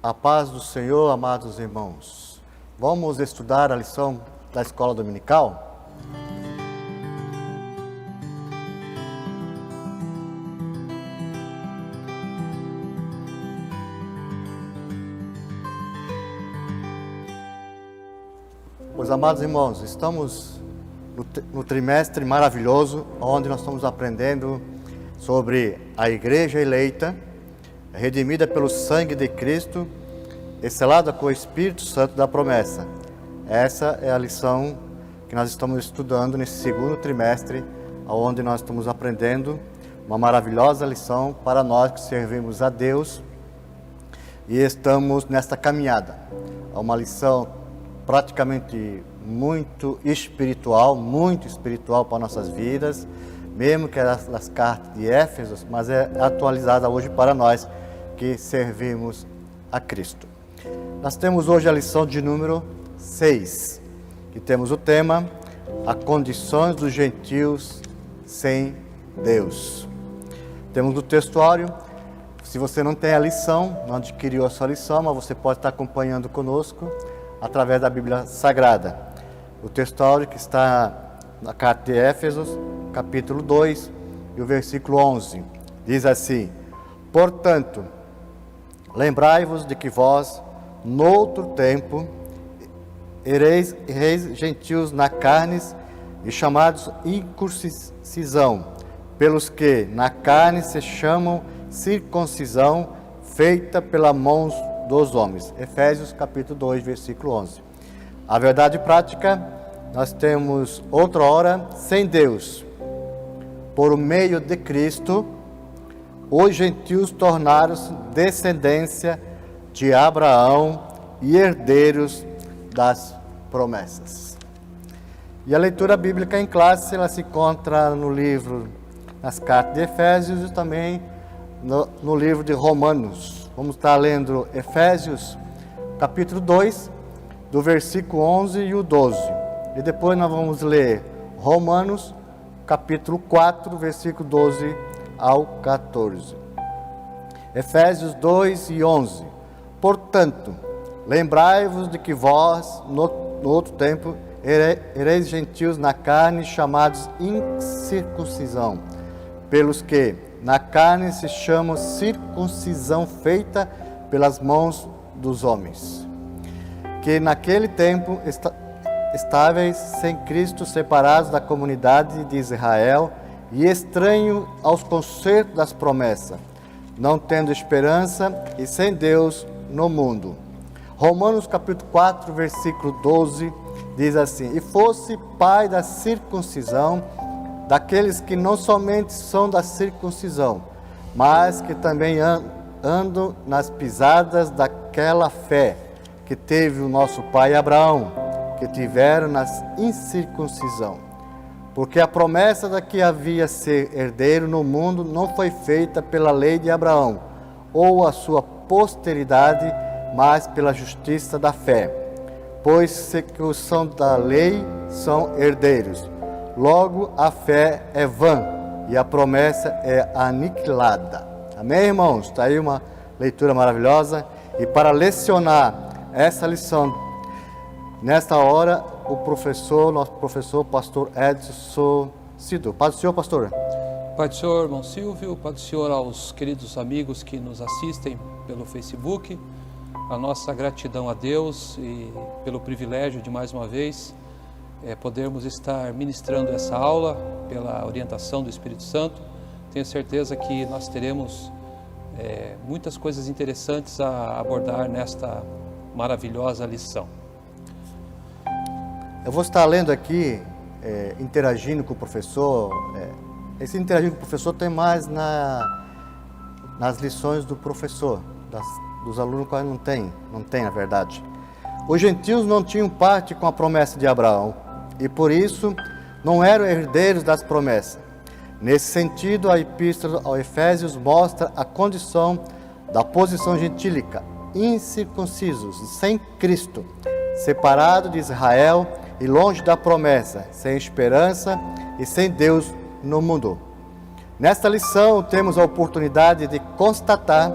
A paz do Senhor, amados irmãos. Vamos estudar a lição da escola dominical? Pois, amados irmãos, estamos no trimestre maravilhoso, onde nós estamos aprendendo sobre a igreja eleita, redimida pelo sangue de Cristo e selada com o Espírito Santo da promessa. Essa é a lição que nós estamos estudando nesse segundo trimestre, onde nós estamos aprendendo uma maravilhosa lição para nós que servimos a Deus e estamos nesta caminhada. É uma lição praticamente muito espiritual para nossas vidas, mesmo que é das cartas de Éfeso, mas é atualizada hoje para nós que servimos a Cristo. Nós temos hoje a lição de número 6, que temos o tema, as condições dos gentios sem Deus. Temos o textuário. Se você não tem a lição, não adquiriu a sua lição, mas você pode estar acompanhando conosco através da Bíblia Sagrada. O textuário que está na carta de Éfesos, capítulo 2, e o versículo 11, diz assim: Portanto, lembrai-vos de que vós, noutro tempo, ereis gentios na carne e chamados incircuncisão, pelos que na carne se chamam circuncisão, feita pelas mãos dos homens. Efésios capítulo 2, versículo 11. A verdade prática, nós temos outrora sem Deus. Por meio de Cristo, os gentios tornaram-se descendência de Abraão e herdeiros das promessas. E a leitura bíblica em classe, ela se encontra no livro, nas cartas de Efésios e também no livro de Romanos. Vamos estar lendo Efésios, capítulo 2, do versículo 11 e o 12. E depois nós vamos ler Romanos, capítulo 4, versículo 12 ao 14. Efésios 2 e 11. Portanto, lembrai-vos de que vós, no outro tempo, ereis gentios na carne, chamados incircuncisão, pelos que na carne se chama circuncisão feita pelas mãos dos homens, que naquele tempo estáveis sem Cristo, separados da comunidade de Israel e estranho aos concertos das promessas, não tendo esperança e sem Deus no mundo. Romanos capítulo 4, versículo 12, diz assim: E fosse pai da circuncisão, daqueles que não somente são da circuncisão, mas que também andam nas pisadas daquela fé que teve o nosso pai Abraão, que tiveram na incircuncisão. Porque a promessa da que havia ser herdeiro no mundo não foi feita pela lei de Abraão, ou a sua posteridade, mas pela justiça da fé. Pois se que os são da lei são herdeiros, logo a fé é vã e a promessa é aniquilada. Amém, irmãos? Está aí uma leitura maravilhosa. E para lecionar essa lição, nesta hora, nosso professor, pastor Edson Cido. Paz do Senhor, pastor. Pai do Senhor, irmão Silvio, Pai do Senhor aos queridos amigos que nos assistem pelo Facebook, a nossa gratidão a Deus e pelo privilégio de mais uma vez podermos estar ministrando essa aula pela orientação do Espírito Santo. Tenho certeza que nós teremos muitas coisas interessantes a abordar nesta maravilhosa lição. Eu vou estar lendo aqui, interagindo com o professor. Esse interagindo com o professor tem mais nas lições do professor, dos alunos que não tem na verdade. Os gentios não tinham parte com a promessa de Abraão e por isso não eram herdeiros das promessas. Nesse sentido, a epístola aos Efésios mostra a condição da posição gentílica, incircuncisos, sem Cristo, separado de Israel e longe da promessa, sem esperança e sem Deus no mundo. Nesta lição, temos a oportunidade de constatar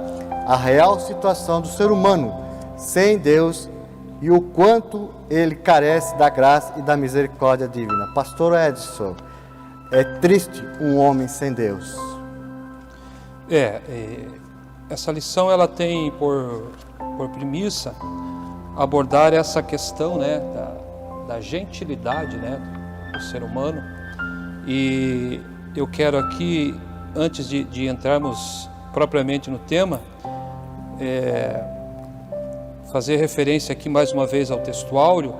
a real situação do ser humano sem Deus e o quanto ele carece da graça e da misericórdia divina. Pastor Edson, é triste um homem sem Deus. Essa lição ela tem por premissa abordar essa questão, né, da gentilidade, né, do ser humano. E eu quero aqui, antes de entrarmos propriamente no tema, fazer referência aqui mais uma vez ao textuário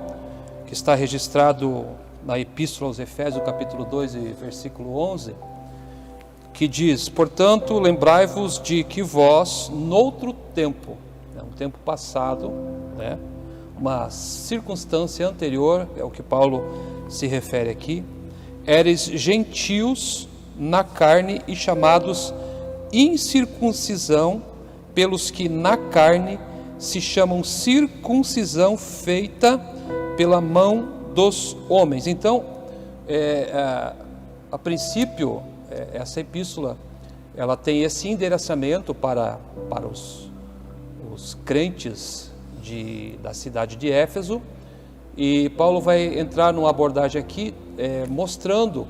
que está registrado na Epístola aos Efésios, capítulo 2 e versículo 11, que diz: portanto, lembrai-vos de que vós, noutro tempo, um tempo passado, né, uma circunstância anterior, é o que Paulo se refere aqui, éreis gentios na carne e chamados incircuncisão pelos que na carne se chamam circuncisão feita pela mão dos homens. Então, a princípio, essa epístola, ela tem esse endereçamento para os crentes da cidade de Éfeso, e Paulo vai entrar numa abordagem aqui, mostrando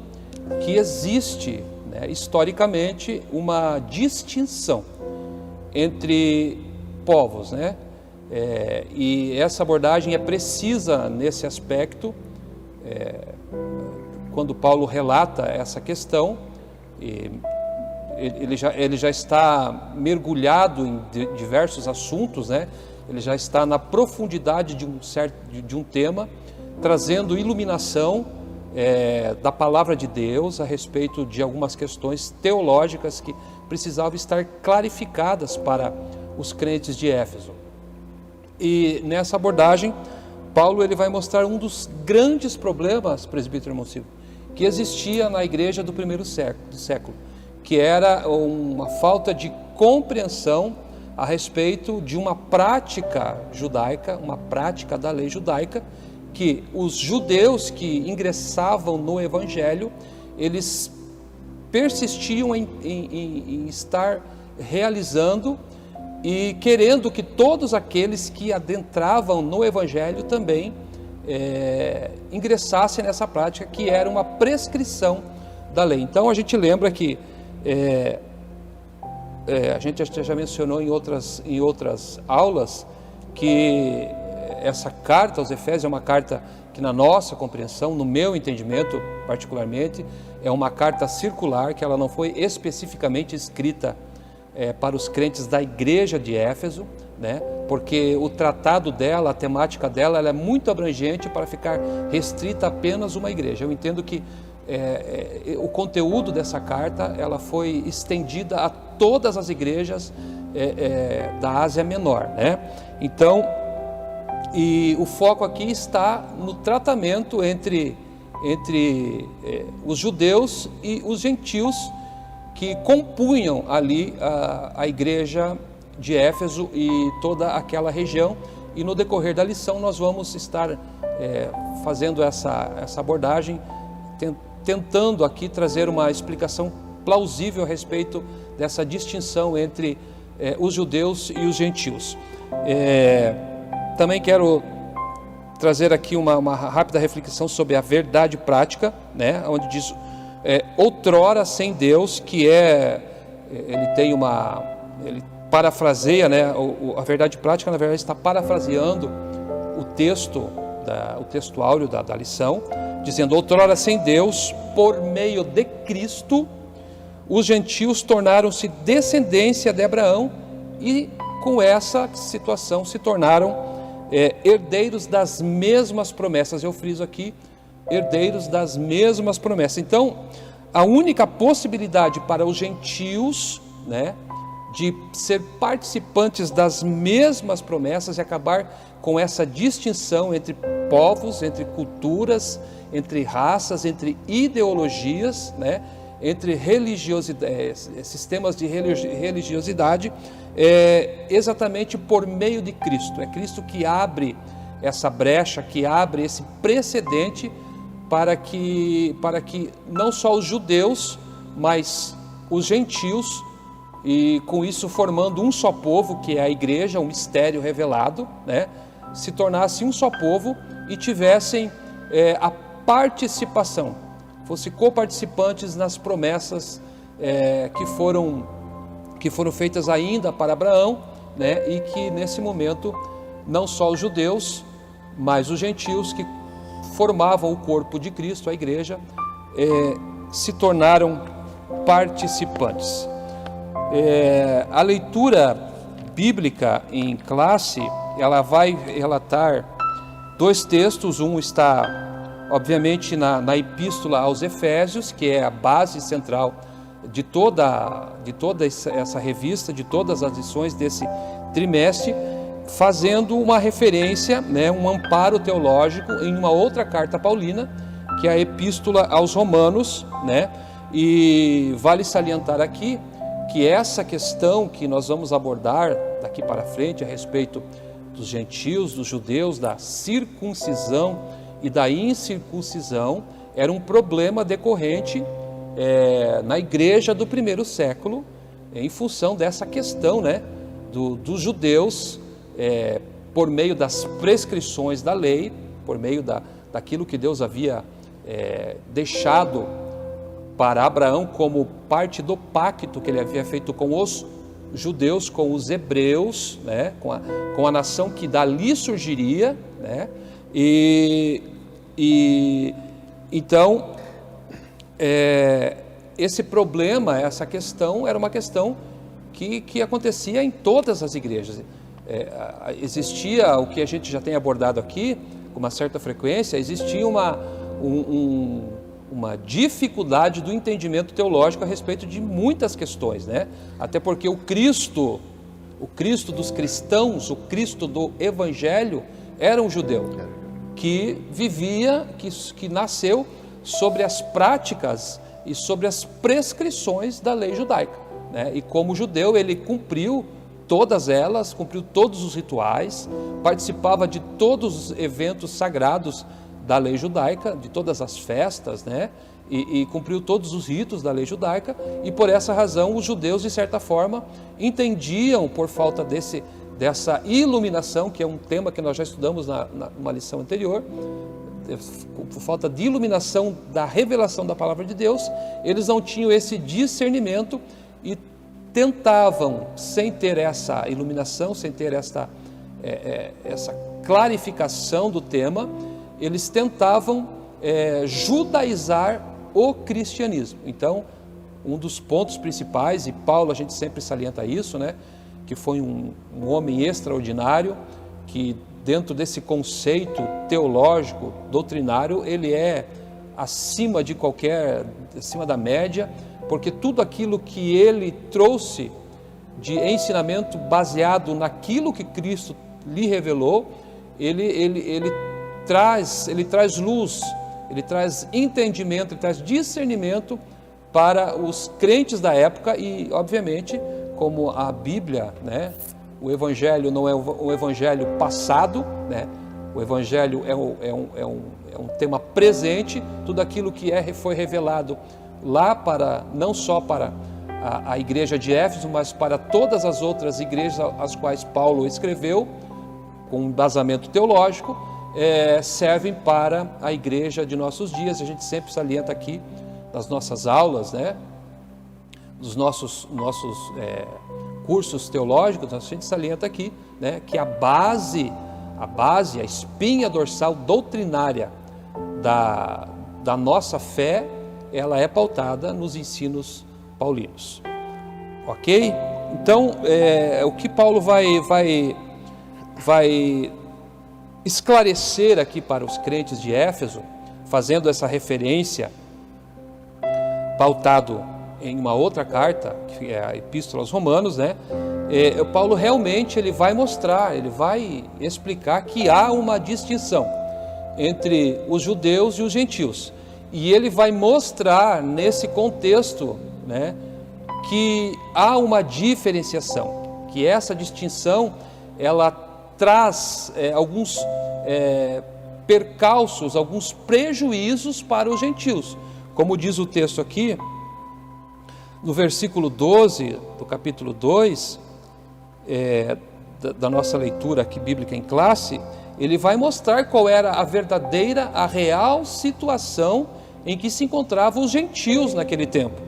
que existe, né, historicamente, uma distinção entre povos, né? E essa abordagem é precisa nesse aspecto, quando Paulo relata essa questão. Ele já está mergulhado em diversos assuntos, né? Ele já está na profundidade de um tema, trazendo iluminação da palavra de Deus a respeito de algumas questões teológicas que precisavam estar clarificadas para os crentes de Éfeso. E nessa abordagem, Paulo ele vai mostrar um dos grandes problemas, presbítero irmão Silvio, que existia na igreja do primeiro século, que era uma falta de compreensão a respeito de uma prática judaica, uma prática da lei judaica, que os judeus que ingressavam no evangelho, eles persistiam em estar realizando e querendo que todos aqueles que adentravam no evangelho também ingressassem nessa prática, que era uma prescrição da lei. Então a gente lembra que a gente já mencionou em outras aulas que essa carta aos Efésios é uma carta que, na nossa compreensão, no meu entendimento particularmente, é uma carta circular, que ela não foi especificamente escrita para os crentes da igreja de Éfeso, né? Porque o tratado dela, a temática dela, ela é muito abrangente para ficar restrita a apenas uma igreja. Eu entendo que o conteúdo dessa carta ela foi estendida a todas as igrejas da Ásia Menor, né? Então, e o foco aqui está no tratamento entre os judeus e os gentios que compunham ali a igreja de Éfeso e toda aquela região. E no decorrer da lição nós vamos estar fazendo essa abordagem, tentando aqui trazer uma explicação plausível a respeito dessa distinção entre os judeus e os gentios. Também quero trazer aqui uma rápida reflexão sobre a verdade prática, né? Onde diz outrora sem Deus, que ele parafraseia, né? A verdade prática, na verdade, está parafraseando o textuário da lição, dizendo: outrora sem Deus, por meio de Cristo, os gentios tornaram-se descendência de Abraão e com essa situação se tornaram herdeiros das mesmas promessas. Eu friso aqui, herdeiros das mesmas promessas. Então, a única possibilidade para os gentios, né, de ser participantes das mesmas promessas e acabar com essa distinção entre povos, entre culturas, entre raças, entre ideologias, né, entre sistemas de religiosidade, exatamente por meio de Cristo. É Cristo que abre essa brecha, que abre esse precedente para que não só os judeus, mas os gentios e com isso formando um só povo, que é a igreja, um mistério revelado, né? Se tornasse um só povo e tivessem a participação, fossem coparticipantes nas promessas que foram feitas ainda para Abraão, né? E que nesse momento não só os judeus, mas os gentios que formavam o corpo de Cristo, a igreja, se tornaram participantes. A leitura bíblica em classe, ela vai relatar dois textos. Um está, obviamente, na Epístola aos Efésios, que é a base central de toda essa revista, de todas as lições desse trimestre, fazendo uma referência, né, um amparo teológico em uma outra carta paulina, que é a Epístola aos Romanos, né? E vale salientar aqui que essa questão que nós vamos abordar daqui para frente a respeito dos gentios, dos judeus, da circuncisão e da incircuncisão, era um problema decorrente na igreja do primeiro século, em função dessa questão, né, dos judeus, por meio das prescrições da lei, por meio daquilo que Deus havia deixado para Abraão como parte do pacto que ele havia feito com os judeus, com os hebreus, né, com a nação que dali surgiria, né? Então esse problema, essa questão, era uma questão que acontecia em todas as igrejas. Existia o que a gente já tem abordado aqui com uma certa frequência, existia uma dificuldade do entendimento teológico a respeito de muitas questões, né? Até porque o Cristo dos cristãos, o Cristo do Evangelho, era um judeu que vivia, que nasceu sobre as práticas e sobre as prescrições da lei judaica, né? E como judeu ele cumpriu todas elas, cumpriu todos os rituais, participava de todos os eventos sagrados da lei judaica, de todas as festas, né? E cumpriu todos os ritos da lei judaica, e por essa razão os judeus, de certa forma, entendiam, por falta dessa iluminação, que é um tema que nós já estudamos numa lição anterior, por falta de iluminação da revelação da palavra de Deus, eles não tinham esse discernimento e tentavam, sem ter essa iluminação, sem ter essa clarificação do tema, eles tentavam judaizar o cristianismo. Então, um dos pontos principais, e Paulo, a gente sempre salienta isso, né, que foi um homem extraordinário, que dentro desse conceito teológico, doutrinário, ele é acima da média, porque tudo aquilo que ele trouxe de ensinamento baseado naquilo que Cristo lhe revelou, ele traz luz, ele traz entendimento, ele traz discernimento para os crentes da época. E, obviamente, como a Bíblia, né, o Evangelho não é um Evangelho passado, né, o Evangelho é um tema presente, tudo aquilo que foi revelado lá não só para a igreja de Éfeso, mas para todas as outras igrejas às quais Paulo escreveu, com embasamento teológico, servem para a igreja de nossos dias. A gente sempre salienta aqui nas nossas aulas, né, dos nossos cursos teológicos, a gente salienta aqui, né, que a base, a espinha dorsal doutrinária da nossa fé, ela é pautada nos ensinos paulinos. Ok? Então, o que Paulo vai esclarecer aqui para os crentes de Éfeso, fazendo essa referência, pautado em uma outra carta, que é a Epístola aos Romanos, né? Paulo realmente ele vai mostrar, ele vai explicar que há uma distinção entre os judeus e os gentios. E ele vai mostrar nesse contexto, né, que há uma diferenciação, que essa distinção ela traz alguns percalços, alguns prejuízos para os gentios. Como diz o texto aqui, no versículo 12 do capítulo 2, da nossa leitura aqui bíblica em classe, ele vai mostrar qual era a verdadeira, a real situação em que se encontravam os gentios naquele tempo.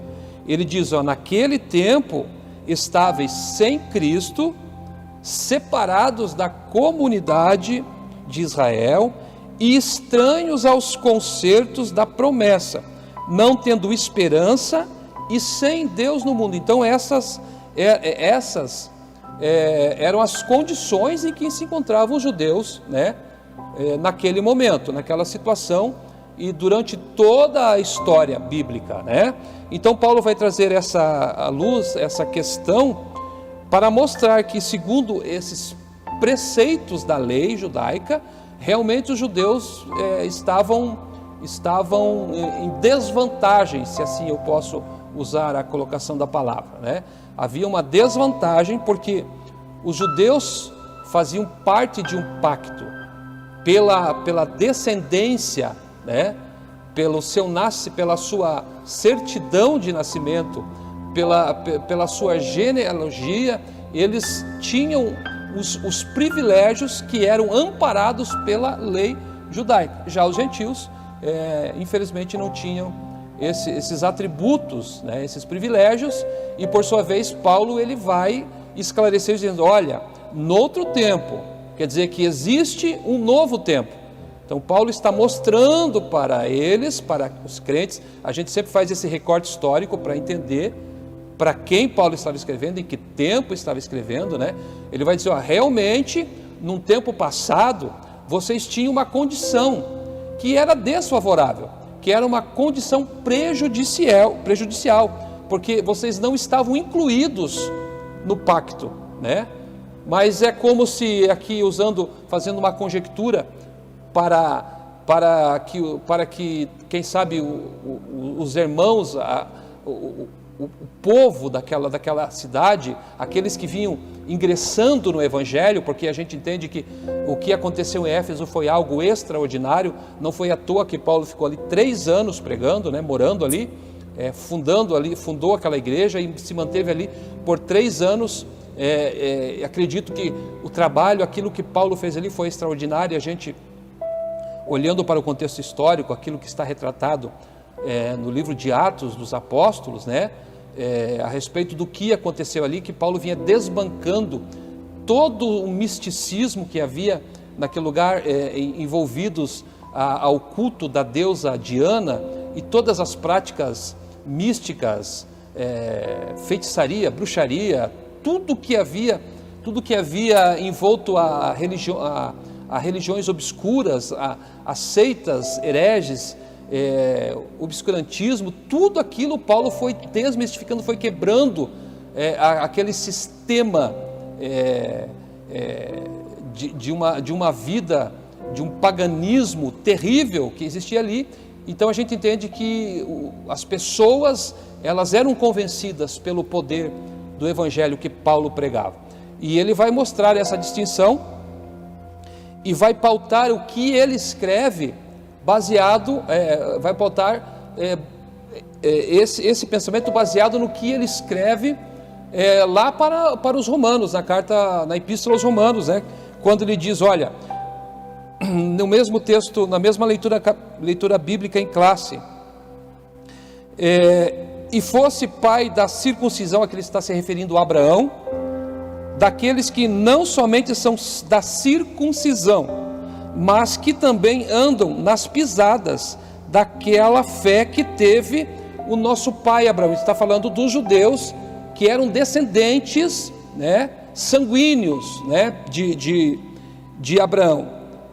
Ele diz, naquele tempo estáveis sem Cristo, separados da comunidade de Israel e estranhos aos concertos da promessa, não tendo esperança e sem Deus no mundo. Então essas eram as condições em que se encontravam os judeus, né, naquele momento, naquela situação e durante toda a história bíblica, né? Então Paulo vai trazer à luz essa questão para mostrar que, segundo esses preceitos da lei judaica, realmente os judeus estavam em desvantagem, se assim eu posso usar a colocação da palavra, né? Havia uma desvantagem porque os judeus faziam parte de um pacto pela descendência, né? Pela sua certidão de nascimento, pela sua genealogia, eles tinham os privilégios que eram amparados pela lei judaica. Já os gentios, infelizmente, não tinham esses atributos, né, esses privilégios, e por sua vez Paulo ele vai esclarecer dizendo, olha, noutro tempo, quer dizer que existe um novo tempo. Então Paulo está mostrando para eles, para os crentes, a gente sempre faz esse recorte histórico para entender para quem Paulo estava escrevendo, em que tempo estava escrevendo, né? Ele vai dizer, realmente, num tempo passado, vocês tinham uma condição que era desfavorável, que era uma condição prejudicial, porque vocês não estavam incluídos no pacto, né? Mas é como se aqui fazendo uma conjectura para que quem sabe os irmãos, o povo daquela cidade, aqueles que vinham ingressando no Evangelho, porque a gente entende que o que aconteceu em Éfeso foi algo extraordinário, não foi à toa que Paulo ficou ali 3 anos pregando, né, morando ali, fundou aquela igreja e se manteve ali por 3 anos. Acredito que o trabalho, aquilo que Paulo fez ali foi extraordinário. A gente, olhando para o contexto histórico, aquilo que está retratado no livro de Atos dos Apóstolos, né, a respeito do que aconteceu ali, que Paulo vinha desbancando todo o misticismo que havia naquele lugar, envolvidos ao culto da deusa Diana e todas as práticas místicas, feitiçaria, bruxaria, tudo que havia envolto a religiões obscuras, a seitas hereges, obscurantismo, tudo aquilo Paulo foi desmistificando, foi quebrando aquele sistema de uma vida, de um paganismo terrível que existia ali. Então a gente entende que as pessoas, elas eram convencidas pelo poder do evangelho que Paulo pregava, e ele vai mostrar essa distinção e vai pautar o que ele escreve baseado, vai pautar esse pensamento baseado no que ele escreve lá para os romanos, na epístola aos romanos, né? Quando ele diz, olha, no mesmo texto, na mesma leitura bíblica em classe, e fosse pai da circuncisão, a que ele está se referindo a Abraão, daqueles que não somente são da circuncisão, mas que também andam nas pisadas daquela fé que teve o nosso pai Abraão. Ele está falando dos judeus que eram descendentes, né, sanguíneos, né, de Abraão,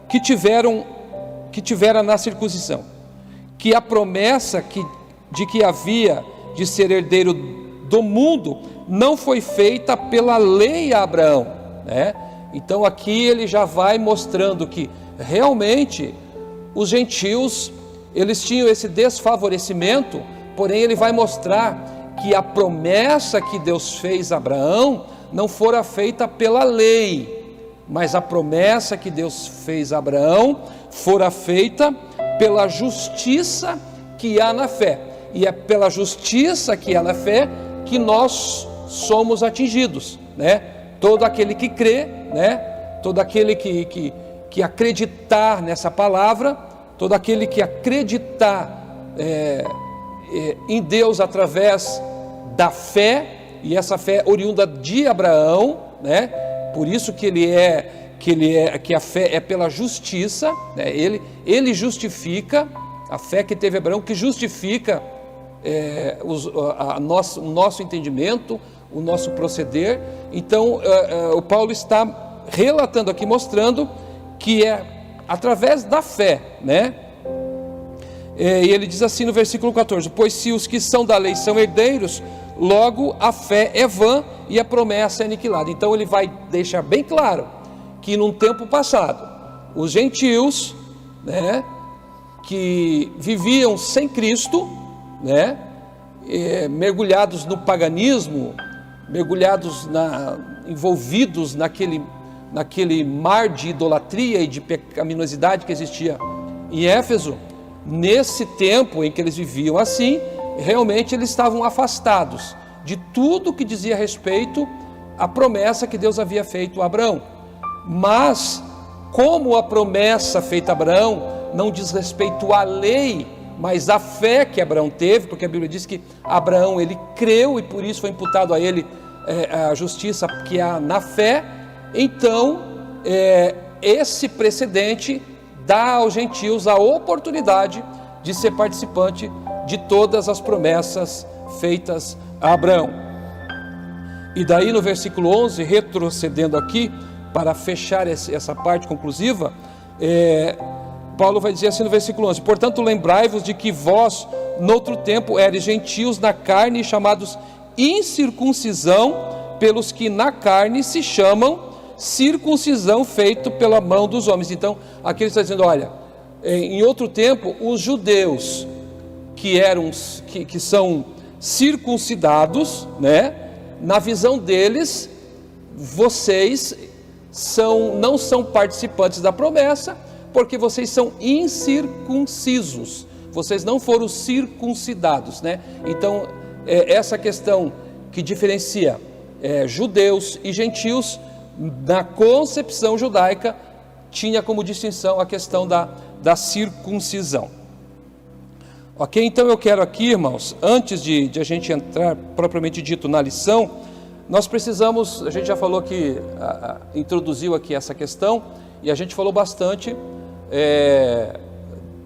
que tiveram na circuncisão, que a promessa de que havia de ser herdeiro do mundo não foi feita pela lei a Abraão, né? Então aqui ele já vai mostrando que realmente os gentios, eles tinham esse desfavorecimento, porém ele vai mostrar que a promessa que Deus fez a Abraão não fora feita pela lei, mas a promessa que Deus fez a Abraão fora feita pela justiça que há na fé, e é pela justiça que há na fé que nós somos atingidos, né? Todo aquele que crê, né? Todo aquele que acreditar nessa palavra, todo aquele que acreditar em Deus através da fé, e essa fé oriunda de Abraão, né? Por isso que a fé é pela justiça, né? Ele justifica, a fé que teve Abraão, que justifica o nosso entendimento, o nosso proceder. Então o Paulo está relatando aqui, mostrando que é através da fé, né? E ele diz assim no versículo 14: pois se os que são da lei são herdeiros, logo a fé é vã e a promessa é aniquilada. Então ele vai deixar bem claro que num tempo passado, os gentios, né, que viviam sem Cristo, né, mergulhados no paganismo, mergulhados envolvidos naquele mar de idolatria e de pecaminosidade que existia em Éfeso, nesse tempo em que eles viviam assim, realmente eles estavam afastados de tudo que dizia respeito à promessa que Deus havia feito a Abraão. Mas, como a promessa feita a Abraão não diz respeito à lei, mas à fé que Abraão teve, porque a Bíblia diz que Abraão, ele creu e por isso foi imputado a ele a justiça que há na fé. Então, esse precedente dá aos gentios a oportunidade de ser participante de todas as promessas feitas a Abraão. E daí no versículo 11, retrocedendo aqui, para fechar essa parte conclusiva, Paulo vai dizer assim no versículo 11: portanto lembrai-vos de que vós, noutro tempo, eres gentios na carne, chamados incircuncisão, pelos que na carne se chamam circuncisão feito pela mão dos homens. Então aqui ele está dizendo, olha, em outro tempo, os judeus que são circuncidados, né, na visão deles, vocês não são participantes da promessa, porque vocês são incircuncisos, vocês não foram circuncidados, né? Então essa questão que diferencia judeus e gentios, na concepção judaica, tinha como distinção a questão da circuncisão. Ok, então eu quero aqui, irmãos, antes de a gente entrar propriamente dito na lição, nós precisamos, a gente já falou que, introduziu aqui essa questão, e a gente falou bastante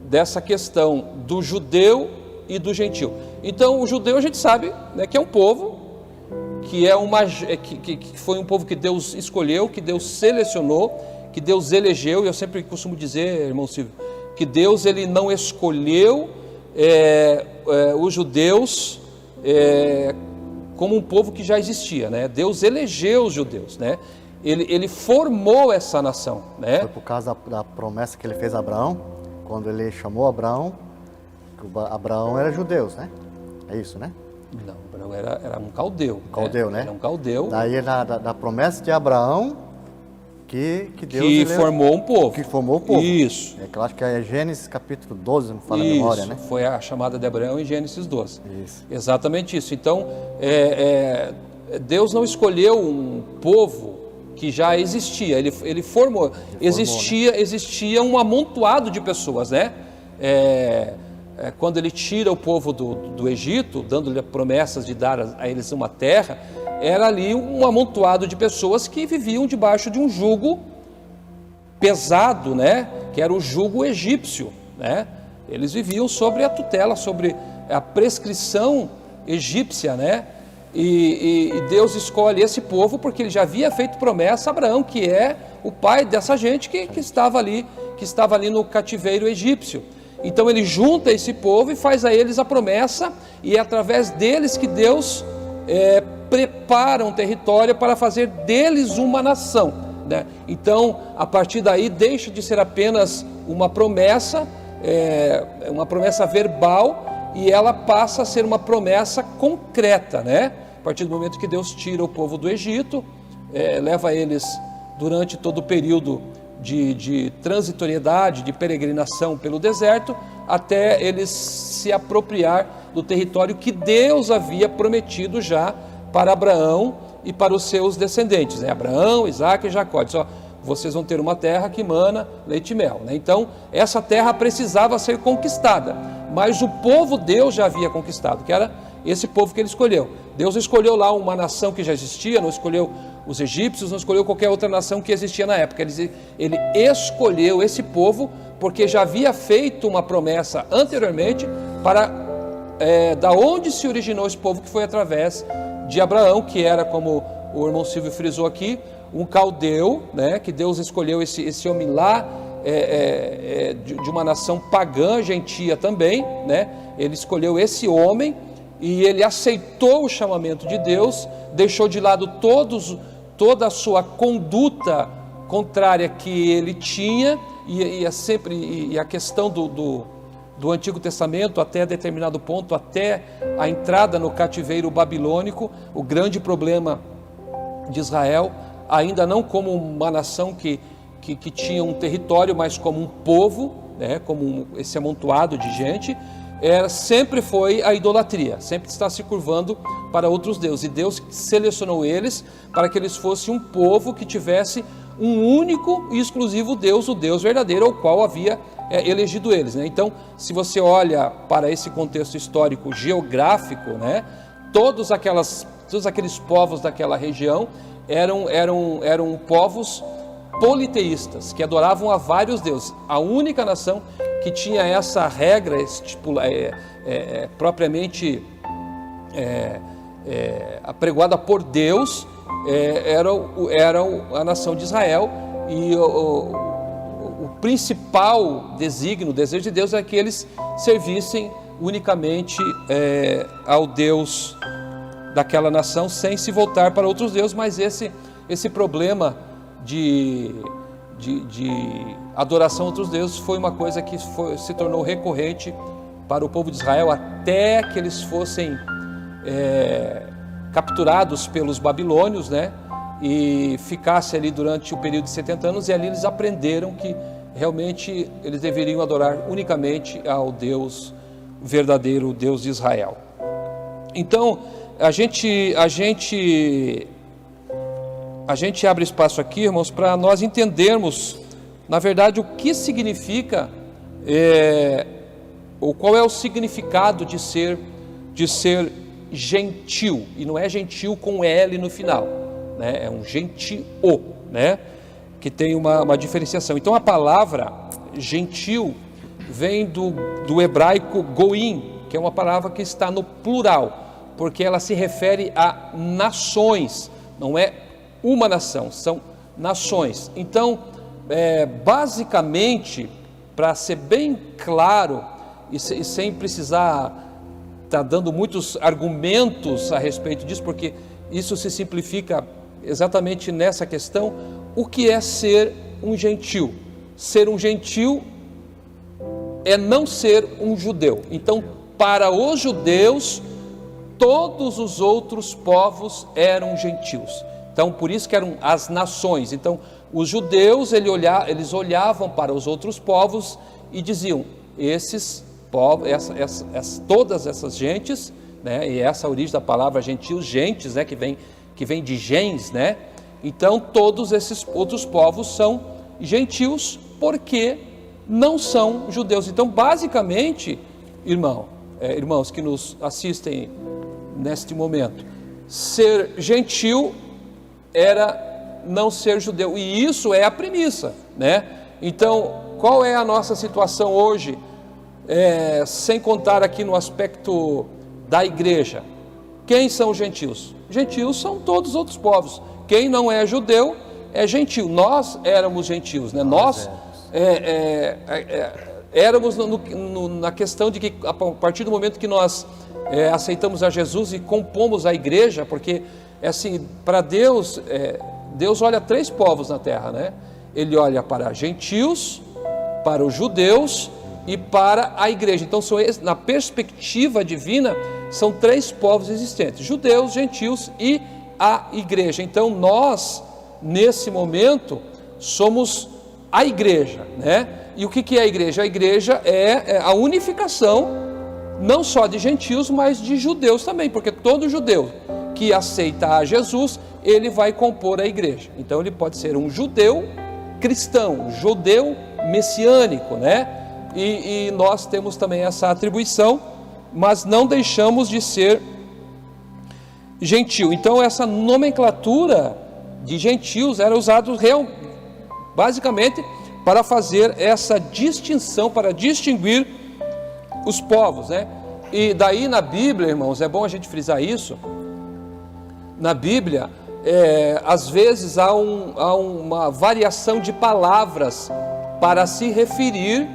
dessa questão do judeu e do gentio. Então o judeu a gente sabe, né, que é um povo, que foi um povo que Deus escolheu, que Deus selecionou, que Deus elegeu. E eu sempre costumo dizer, irmão Silvio, que Deus ele não escolheu os judeus como um povo que já existia, né? Deus elegeu os judeus, né? Ele formou essa nação, né? Foi por causa da promessa que ele fez a Abraão, quando ele chamou Abraão, que Abraão era judeu, né? É isso, né? Não, Abraão era um caldeu. Caldeu, né? Era um caldeu. Daí da promessa de Abraão, que Deus formou um povo. Que formou o povo. Isso. É que eu acho que é Gênesis capítulo 12, não fala a memória, né? Foi a chamada de Abraão em Gênesis 12. Isso. Exatamente isso. Então, Deus não escolheu um povo que já existia, ele formou. Existia um amontoado de pessoas, né? Quando ele tira o povo do Egito, dando-lhe promessas de dar a eles uma terra, era ali um amontoado de pessoas que viviam debaixo de um jugo pesado, né? Que era o jugo egípcio, né? Eles viviam sobre a tutela, sobre a prescrição egípcia, né? E Deus escolhe esse povo porque ele já havia feito promessa a Abraão, que é o pai dessa gente que estava ali no cativeiro egípcio. Então ele junta esse povo e faz a eles a promessa, e é através deles que Deus prepara um território para fazer deles uma nação, né? Então, a partir daí, deixa de ser apenas uma promessa verbal, e ela passa a ser uma promessa concreta, né? A partir do momento que Deus tira o povo do Egito, leva eles durante todo o período de transitoriedade, de peregrinação pelo deserto, até eles se apropriar do território que Deus havia prometido já para Abraão e para os seus descendentes, né? Abraão, Isaac e Jacó. Diz, ó, vocês vão ter uma terra que mana leite e mel, né? Então essa terra precisava ser conquistada, mas o povo Deus já havia conquistado, que era esse povo que ele escolheu. Deus escolheu lá uma nação que já existia, não escolheu os egípcios, não escolheu qualquer outra nação que existia na época. Ele escolheu esse povo porque já havia feito uma promessa anteriormente para da onde se originou esse povo, que foi através de Abraão, que era, como o irmão Silvio frisou aqui, um caldeu, né, que Deus escolheu esse homem lá, de uma nação pagã, gentia também, né? Ele escolheu esse homem e ele aceitou o chamamento de Deus, deixou de lado toda a sua conduta contrária que ele tinha, e a questão do Antigo Testamento até determinado ponto, até a entrada no cativeiro babilônico, o grande problema de Israel, ainda não como uma nação que tinha um território, mas como um povo, né, como esse amontoado de gente, sempre foi a idolatria, sempre está se curvando para outros deuses, e Deus selecionou eles para que eles fossem um povo que tivesse um único e exclusivo Deus, o Deus verdadeiro, ao qual havia elegido eles, né? Então, se você olha para esse contexto histórico geográfico, né, todos aqueles povos daquela região eram povos politeístas, que adoravam a vários deuses. A única nação que tinha essa regra propriamente apregoada por Deus era a nação de Israel, e o principal desejo de Deus é que eles servissem unicamente ao Deus daquela nação, sem se voltar para outros deuses. Mas esse problema de adoração a outros deuses foi uma coisa que se tornou recorrente para o povo de Israel, até que eles fossem capturados pelos babilônios, né, e ficassem ali durante o período de 70 anos, e ali eles aprenderam que realmente eles deveriam adorar unicamente ao Deus verdadeiro, o Deus de Israel. Então a gente abre espaço aqui, irmãos, para nós entendermos, na verdade, o que significa, ou qual é o significado de ser gentil, e não é gentil com L no final, né? É um gentio, né? Que tem uma diferenciação. Então a palavra gentil vem do hebraico goim, que é uma palavra que está no plural, porque ela se refere a nações, não é uma nação, são nações. Então, basicamente, para ser bem claro e sem precisar estar dando muitos argumentos a respeito disso, porque isso se simplifica exatamente nessa questão, o que é ser um gentil? Ser um gentil é não ser um judeu. Então, para os judeus, todos os outros povos eram gentios. Então, por isso que eram as nações. Então, os judeus, eles olhavam para os outros povos e diziam, esses povos, todas essas gentes, né, e essa a origem da palavra gentil, gentes, né, que vem de gens, né? Então, todos esses outros povos são gentios porque não são judeus. Então, basicamente, irmãos que nos assistem neste momento, ser gentil era não ser judeu, e isso é a premissa, né? Então, qual é a nossa situação hoje, sem contar aqui no aspecto da igreja? Quem são os gentios? Gentios são todos os outros povos. Quem não é judeu é gentil. Nós éramos gentios, né? Nós éramos na questão de que, a partir do momento que nós aceitamos a Jesus e compomos a igreja, porque assim, para Deus, Deus olha 3 povos na terra, né? Ele olha para gentios, para os judeus e para a igreja. Então, na perspectiva divina, são 3 povos existentes: judeus, gentios e a igreja. Então, nós, nesse momento, somos a igreja, né? E o que é a igreja? A igreja é a unificação, não só de gentios, mas de judeus também, porque todo judeu que aceita a Jesus, ele vai compor a igreja. Então ele pode ser um judeu cristão, um judeu messiânico, né? E nós temos também essa atribuição, mas não deixamos de ser gentil. Então essa nomenclatura de gentios era usada basicamente para fazer essa distinção, para distinguir os povos, né? E daí na Bíblia, irmãos, é bom a gente frisar isso. Na Bíblia, às vezes há uma variação de palavras para se referir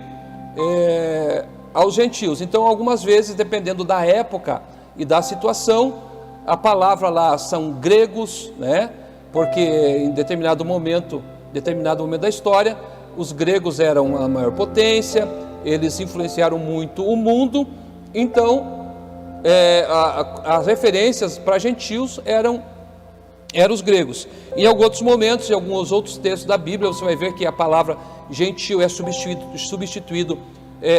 aos gentios. Então, algumas vezes, dependendo da época e da situação, a palavra lá são gregos, né? Porque em determinado momento da história, os gregos eram a maior potência, eles influenciaram muito o mundo, então as referências para gentios eram os gregos. Em alguns outros momentos, em alguns outros textos da Bíblia, você vai ver que a palavra gentil é substituído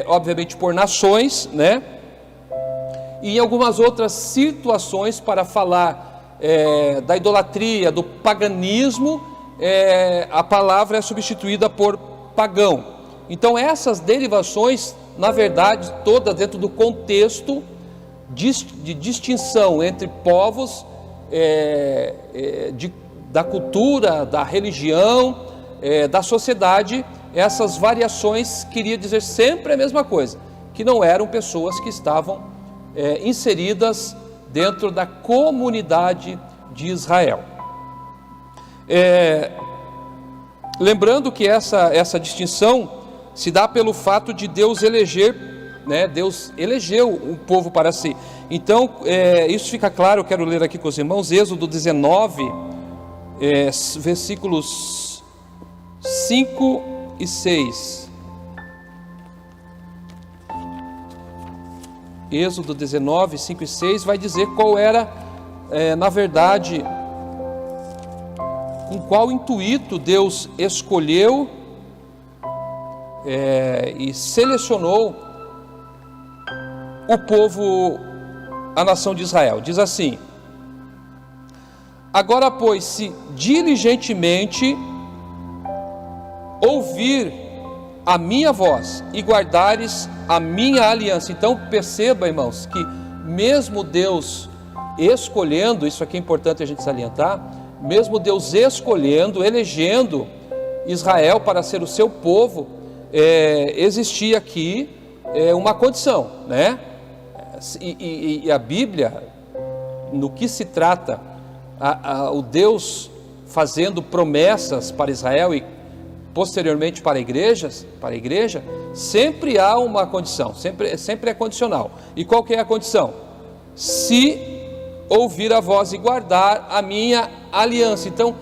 obviamente por nações, né? E em algumas outras situações, para falar da idolatria, do paganismo, a palavra é substituída por pagão. Então essas derivações, na verdade, todas dentro do contexto de distinção entre povos, da cultura, da religião, da sociedade, essas variações queria dizer sempre a mesma coisa, que não eram pessoas que estavam inseridas dentro da comunidade de Israel. Lembrando que essa distinção se dá pelo fato de Deus eleger, né? Deus elegeu um povo para si. Então, isso fica claro, eu quero ler aqui com os irmãos, Êxodo 19, versículos 5 e 6. Êxodo 19, 5 e 6 vai dizer qual era, na verdade, com qual intuito Deus escolheu e selecionou o povo, a nação de Israel. Diz assim: agora, pois, se diligentemente ouvir a minha voz e guardares a minha aliança. Então perceba, irmãos, que mesmo Deus escolhendo, isso aqui é importante a gente salientar, mesmo Deus escolhendo, elegendo Israel para ser o seu povo, existia aqui uma condição, né? E a Bíblia, no que se trata, o Deus fazendo promessas para Israel e posteriormente para a igreja, sempre há uma condição, sempre é condicional. E qual que é a condição? Se ouvir a voz e guardar a minha aliança. Então,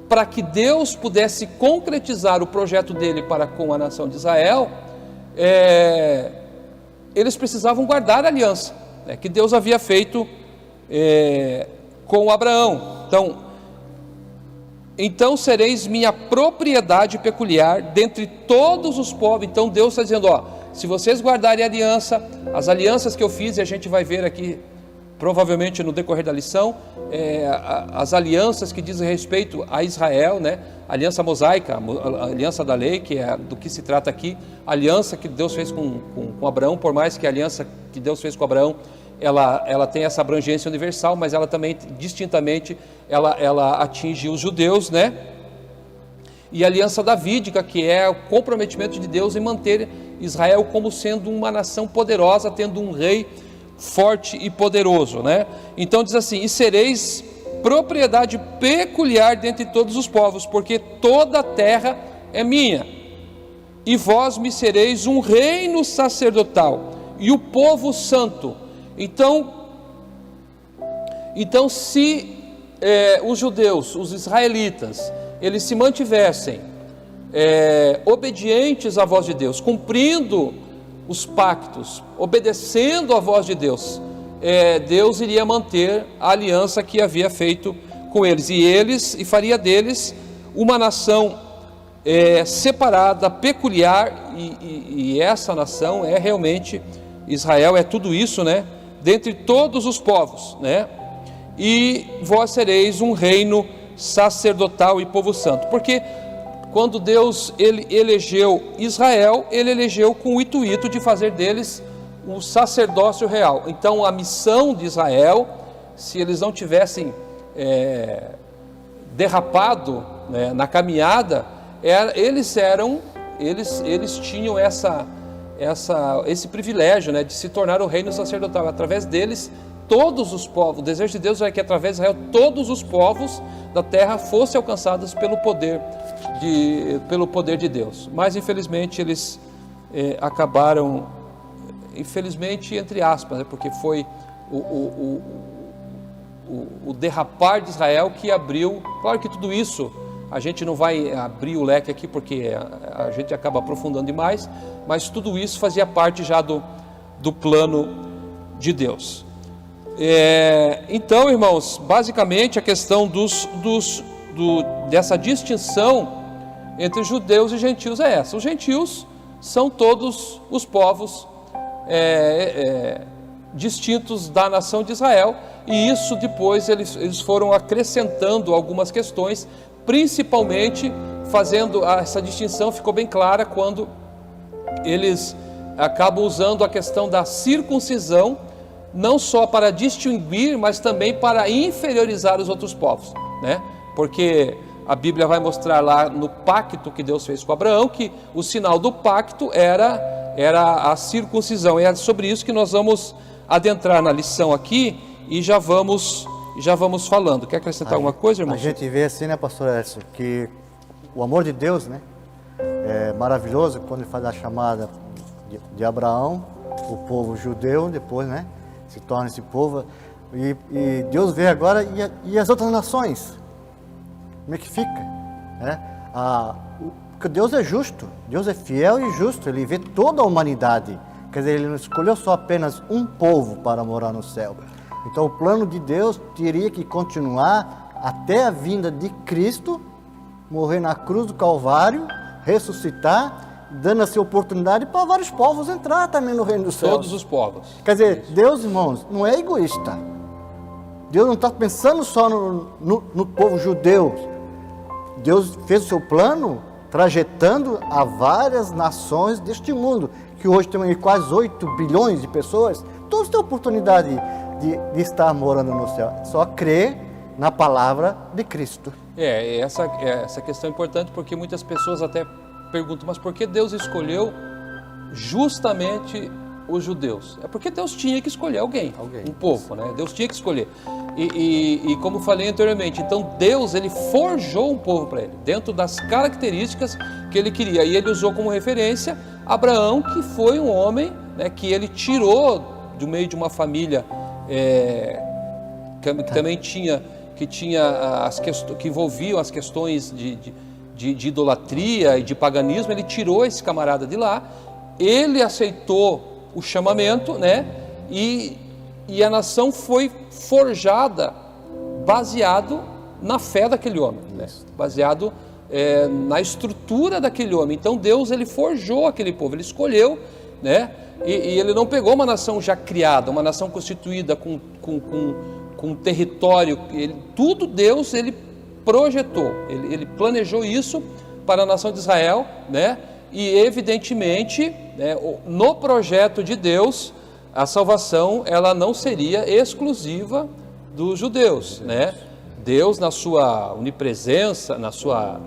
para que Deus pudesse concretizar o projeto dele para com a nação de Israel, eles precisavam guardar a aliança, né, que Deus havia feito com Abraão. Então sereis minha propriedade peculiar dentre todos os povos. Então Deus está dizendo, se vocês guardarem a aliança, as alianças que eu fiz, e a gente vai ver aqui, provavelmente no decorrer da lição, as alianças que dizem respeito a Israel, né? A aliança mosaica, a aliança da lei, que é do que se trata aqui, a aliança que Deus fez com Abraão, por mais que a aliança que Deus fez com Abraão, ela tem essa abrangência universal, mas ela também, distintamente, ela atinge os judeus, né? E a aliança davídica, que é o comprometimento de Deus em manter Israel como sendo uma nação poderosa, tendo um rei forte e poderoso, né? Então diz assim: e sereis propriedade peculiar dentre todos os povos, porque toda a terra é minha, e vós me sereis um reino sacerdotal e o povo santo. Então se os judeus, os israelitas, eles se mantivessem obedientes à voz de Deus, cumprindo os pactos, obedecendo à voz de Deus, Deus iria manter a aliança que havia feito com eles, e faria deles uma nação separada, peculiar, e essa nação é realmente, Israel é tudo isso, né? Dentre todos os povos, né? E vós sereis um reino sacerdotal e povo santo, porque quando Deus ele elegeu Israel, ele elegeu com o intuito de fazer deles um sacerdócio real. Então a missão de Israel, se eles não tivessem derrapado, né, na caminhada, eles tinham esse privilégio, né, de se tornar o reino sacerdotal. Através deles, todos os povos, o desejo de Deus é que através de Israel, todos os povos da terra fossem alcançados pelo poder de Deus. Mas infelizmente eles acabaram, infelizmente entre aspas, né, porque foi o derrapar de Israel que abriu. Claro que tudo isso a gente não vai abrir o leque aqui porque a gente acaba aprofundando demais, mas tudo isso fazia parte já do plano de Deus. Então, irmãos, basicamente a questão dessa distinção entre judeus e gentios é essa. Os gentios são todos os povos distintos da nação de Israel, e isso depois eles foram acrescentando algumas questões, principalmente fazendo essa distinção, ficou bem clara quando eles acabam usando a questão da circuncisão, não só para distinguir, mas também para inferiorizar os outros povos, né? Porque a Bíblia vai mostrar lá no pacto que Deus fez com Abraão, que o sinal do pacto era a circuncisão. E é sobre isso que nós vamos adentrar na lição aqui e já vamos falando. Quer acrescentar alguma coisa, irmão? A gente vê assim, né, pastor Edson, que o amor de Deus, né, é maravilhoso quando ele faz a chamada de Abraão, o povo judeu, depois, né, se torna esse povo, e Deus vê agora, e as outras nações, como é que fica, né? Porque Deus é justo, Deus é fiel e justo, Ele vê toda a humanidade, quer dizer, Ele não escolheu só apenas um povo para morar no céu. Então o plano de Deus teria que continuar até a vinda de Cristo, morrer na cruz do Calvário, ressuscitar, dando essa oportunidade para vários povos entrar também no reino do céu. Todos os povos. Quer dizer, Deus, irmãos, não é egoísta. Deus não está pensando só no povo judeu. Deus fez o seu plano trajetando a várias nações deste mundo, que hoje tem quase 8 bilhões de pessoas. Todos têm oportunidade de estar morando no céu. Só crer na palavra de Cristo. Essa questão é importante, porque muitas pessoas até perguntam, mas por que Deus escolheu justamente os judeus? É porque Deus tinha que escolher alguém. Um povo, né? Deus tinha que escolher. E como falei anteriormente, então Deus, ele forjou um povo para ele, dentro das características que ele queria. E ele usou como referência Abraão, que foi um homem, né, que ele tirou do meio de uma família que também tinha que envolviam as questões de idolatria e de paganismo. Ele tirou esse camarada de lá, ele aceitou o chamamento, né? E a nação foi forjada baseado na fé daquele homem, né? Baseado na estrutura daquele homem. Então Deus, ele forjou aquele povo, ele escolheu, né? E ele não pegou uma nação já criada, uma nação constituída com território. Tudo Deus, ele projetou, ele planejou isso para a nação de Israel, né? E evidentemente, né, no projeto de Deus, a salvação, ela não seria exclusiva dos judeus, né? Deus, na sua onipresença, na sua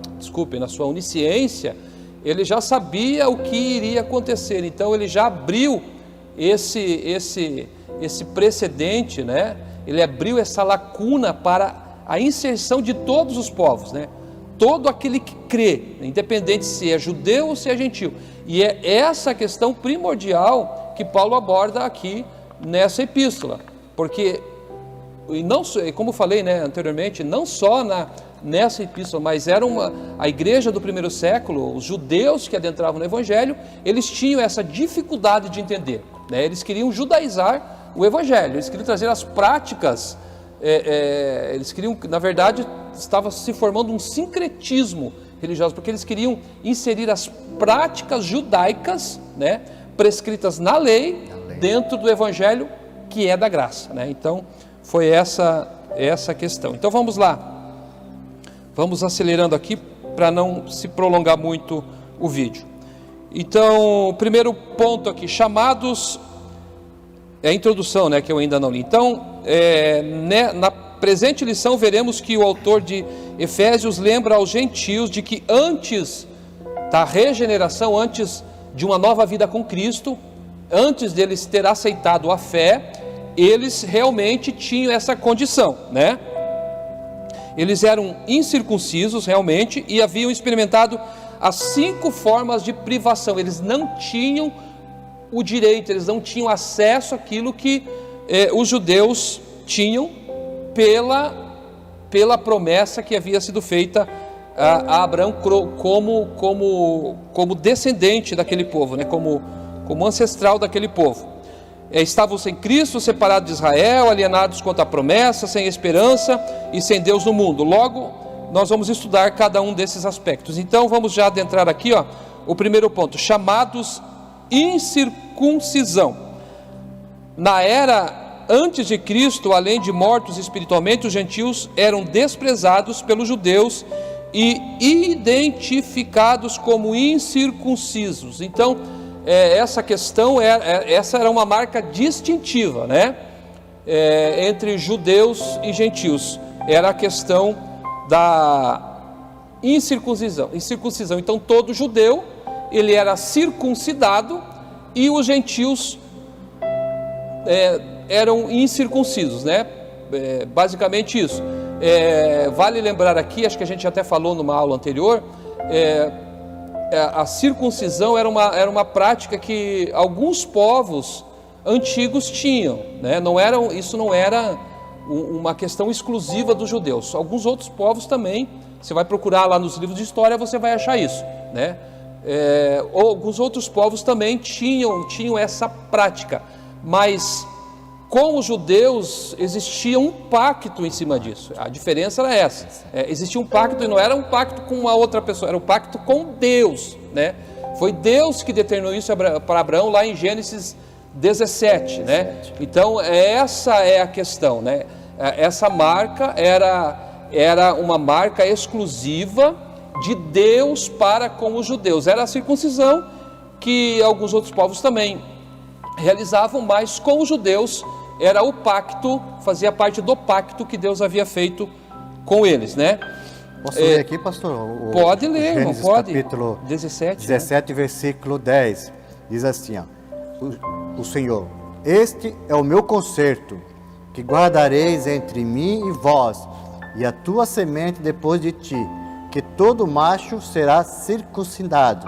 onisciência, ele já sabia o que iria acontecer. Então ele já abriu esse precedente, né? Ele abriu essa lacuna para a inserção de todos os povos, né? Todo aquele que crê, independente se é judeu ou se é gentio. E é essa questão primordial que Paulo aborda aqui nessa epístola, porque, e não, como falei, né, anteriormente, não só nessa epístola, mas a igreja do primeiro século, os judeus que adentravam no evangelho, eles tinham essa dificuldade de entender, né? Eles queriam judaizar o evangelho, eles queriam trazer as práticas, eles queriam, na verdade, estava se formando um sincretismo religiosa, porque eles queriam inserir as práticas judaicas, né, prescritas na lei, dentro do evangelho que é da graça, né? Então foi essa questão. Então vamos lá, vamos acelerando aqui para não se prolongar muito o vídeo. Então, o primeiro ponto aqui, chamados, é a introdução, né, que eu ainda não li. Então, na presente lição veremos que o autor de Efésios lembra aos gentios de que antes da regeneração, antes de uma nova vida com Cristo, antes deles ter aceitado a fé, eles realmente tinham essa condição, né? Eles eram incircuncisos realmente e haviam experimentado as 5 formas de privação. Eles não tinham o direito, eles não tinham acesso àquilo que os judeus tinham pela promessa que havia sido feita a Abraão como descendente daquele povo, né? como ancestral daquele povo. Estavam sem Cristo, separados de Israel, alienados contra a promessa, sem esperança e sem Deus no mundo. Logo, nós vamos estudar cada um desses aspectos. Então vamos já adentrar aqui, o primeiro ponto, chamados incircuncisão. Na era antes de Cristo, além de mortos espiritualmente, os gentios eram desprezados pelos judeus e identificados como incircuncisos. Então essa questão, essa era uma marca distintiva, né? Entre judeus e gentios, era a questão da incircuncisão. Então todo judeu, ele era circuncidado e os gentios eram incircuncisos, né? Basicamente isso. Vale lembrar aqui, acho que a gente até falou numa aula anterior, a circuncisão era uma prática que alguns povos antigos tinham, né? Isso não era uma questão exclusiva dos judeus. Alguns outros povos também, você vai procurar lá nos livros de história, você vai achar isso, né? Alguns outros povos também tinham essa prática, mas com os judeus existia um pacto em cima disso. A diferença era essa, existia um pacto, e não era um pacto com uma outra pessoa, era um pacto com Deus, né? Foi Deus que determinou isso para Abraão lá em Gênesis 17, né? Então essa é a questão, né? Essa marca era uma marca exclusiva de Deus para com os judeus. Era a circuncisão que alguns outros povos também realizavam, mas com os judeus era o pacto, fazia parte do pacto que Deus havia feito com eles, né? Posso ler aqui, pastor? Pode ler, irmão, pode. Capítulo 17, né? Versículo 10, diz assim, o Senhor: este é o meu concerto, que guardareis entre mim e vós, e a tua semente depois de ti, que todo macho será circuncidado,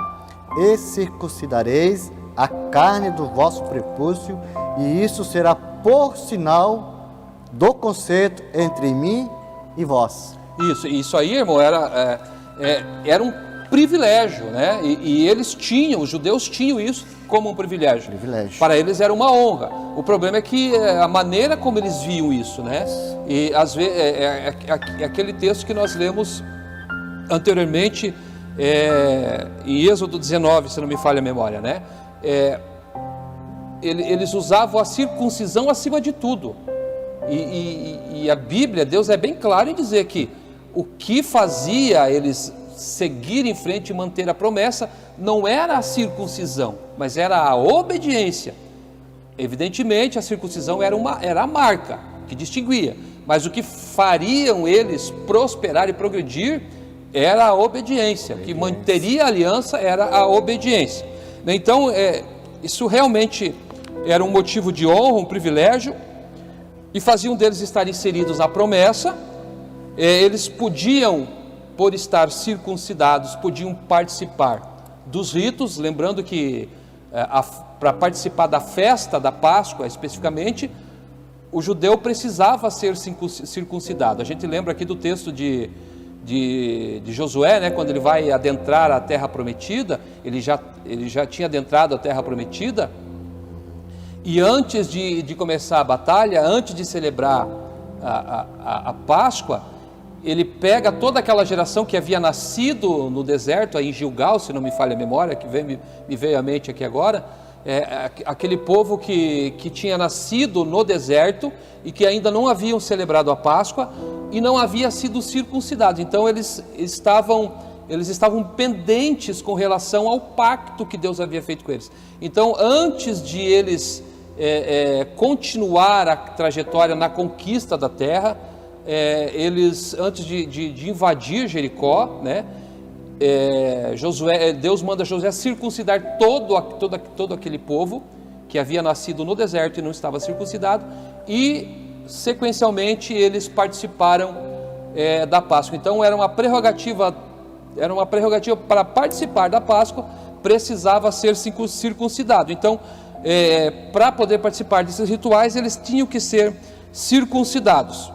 e circuncidareis a carne do vosso prepúcio, e isso será por sinal do concerto entre mim e vós. Isso aí, irmão, era um privilégio, né? E eles tinham, os judeus tinham isso como um privilégio. Para eles era uma honra. O problema é que a maneira como eles viam isso, né? E às vezes aquele texto que nós lemos anteriormente, em Êxodo 19, se não me falha a memória, né? Eles usavam a circuncisão acima de tudo. E a Bíblia, Deus é bem claro em dizer que o que fazia eles seguir em frente e manter a promessa não era a circuncisão, mas era a obediência. Evidentemente a circuncisão era a marca que distinguia, mas o que fariam eles prosperar e progredir era a obediência. O que manteria a aliança era a obediência. Então isso realmente era um motivo de honra, um privilégio, e faziam deles estar inseridos na promessa. Eles podiam, por estar circuncidados, podiam participar dos ritos, lembrando que para participar da festa da Páscoa especificamente, o judeu precisava ser circuncidado. A gente lembra aqui do texto de Josué, né, quando ele vai adentrar a terra prometida, ele já tinha adentrado a terra prometida, e antes de começar a batalha, antes de celebrar a Páscoa, ele pega toda aquela geração que havia nascido no deserto, aí em Gilgal, se não me falha a memória, que me veio à mente aqui agora, aquele povo que tinha nascido no deserto e que ainda não haviam celebrado a Páscoa e não havia sido circuncidados. Então eles estavam pendentes com relação ao pacto que Deus havia feito com eles. Então, antes de eles continuar a trajetória na conquista da terra, antes de invadir Jericó, né, Deus manda Josué circuncidar todo aquele povo que havia nascido no deserto e não estava circuncidado, e sequencialmente eles participaram da Páscoa. Então era uma prerrogativa para participar da Páscoa, precisava ser circuncidado. Então, para poder participar desses rituais, eles tinham que ser circuncidados.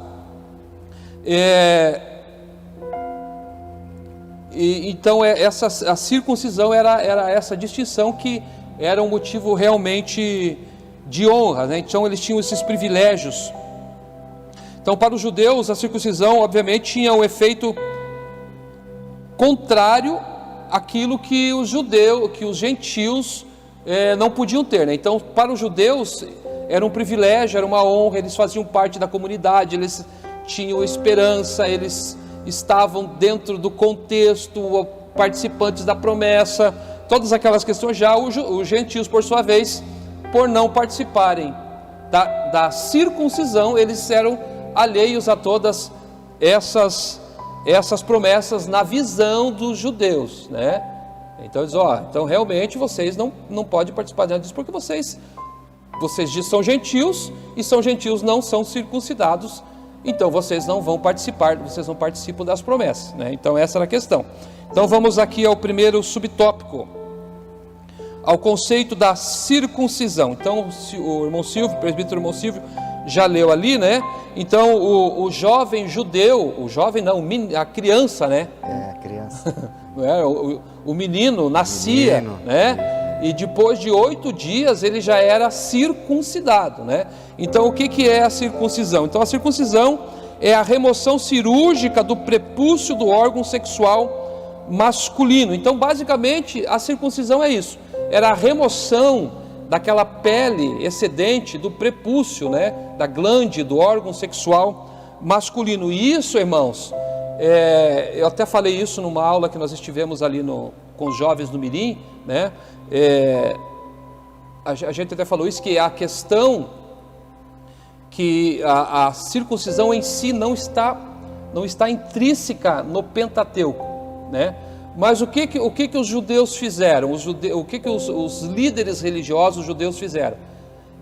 Então a circuncisão era essa distinção, que era um motivo realmente de honra, né? Então eles tinham esses privilégios. Então, para os judeus, a circuncisão obviamente tinha um efeito contrário àquilo que os gentios não podiam ter, né? Então, para os judeus era um privilégio, era uma honra, eles faziam parte da comunidade, eles tinham esperança, eles estavam dentro do contexto, participantes da promessa, todas aquelas questões. Já os gentios, por sua vez, por não participarem da circuncisão, eles eram alheios a todas essas promessas na visão dos judeus, né? Então eles então realmente vocês não podem participar disso, porque vocês são gentios, e são gentios, não são circuncidados, então vocês não participam das promessas, né? Então essa era a questão. Então vamos aqui ao primeiro subtópico, ao conceito da circuncisão. Então o irmão Silvio, o presbítero irmão Silvio, já leu ali, né? Então o jovem judeu, a criança, né? A criança. O menino nascia, né? E depois de 8 dias ele já era circuncidado, né? Então o que é a circuncisão? Então a circuncisão é a remoção cirúrgica do prepúcio do órgão sexual masculino. Então basicamente a circuncisão é isso, era a remoção daquela pele excedente do prepúcio, né? Da glande, do órgão sexual masculino. E isso, irmãos, eu até falei isso numa aula que nós estivemos ali com os jovens do Mirim, né? A gente até falou isso, que a questão que a circuncisão em si não está intrínseca no Pentateuco, né? Mas o que os judeus fizeram? O que os líderes religiosos judeus fizeram?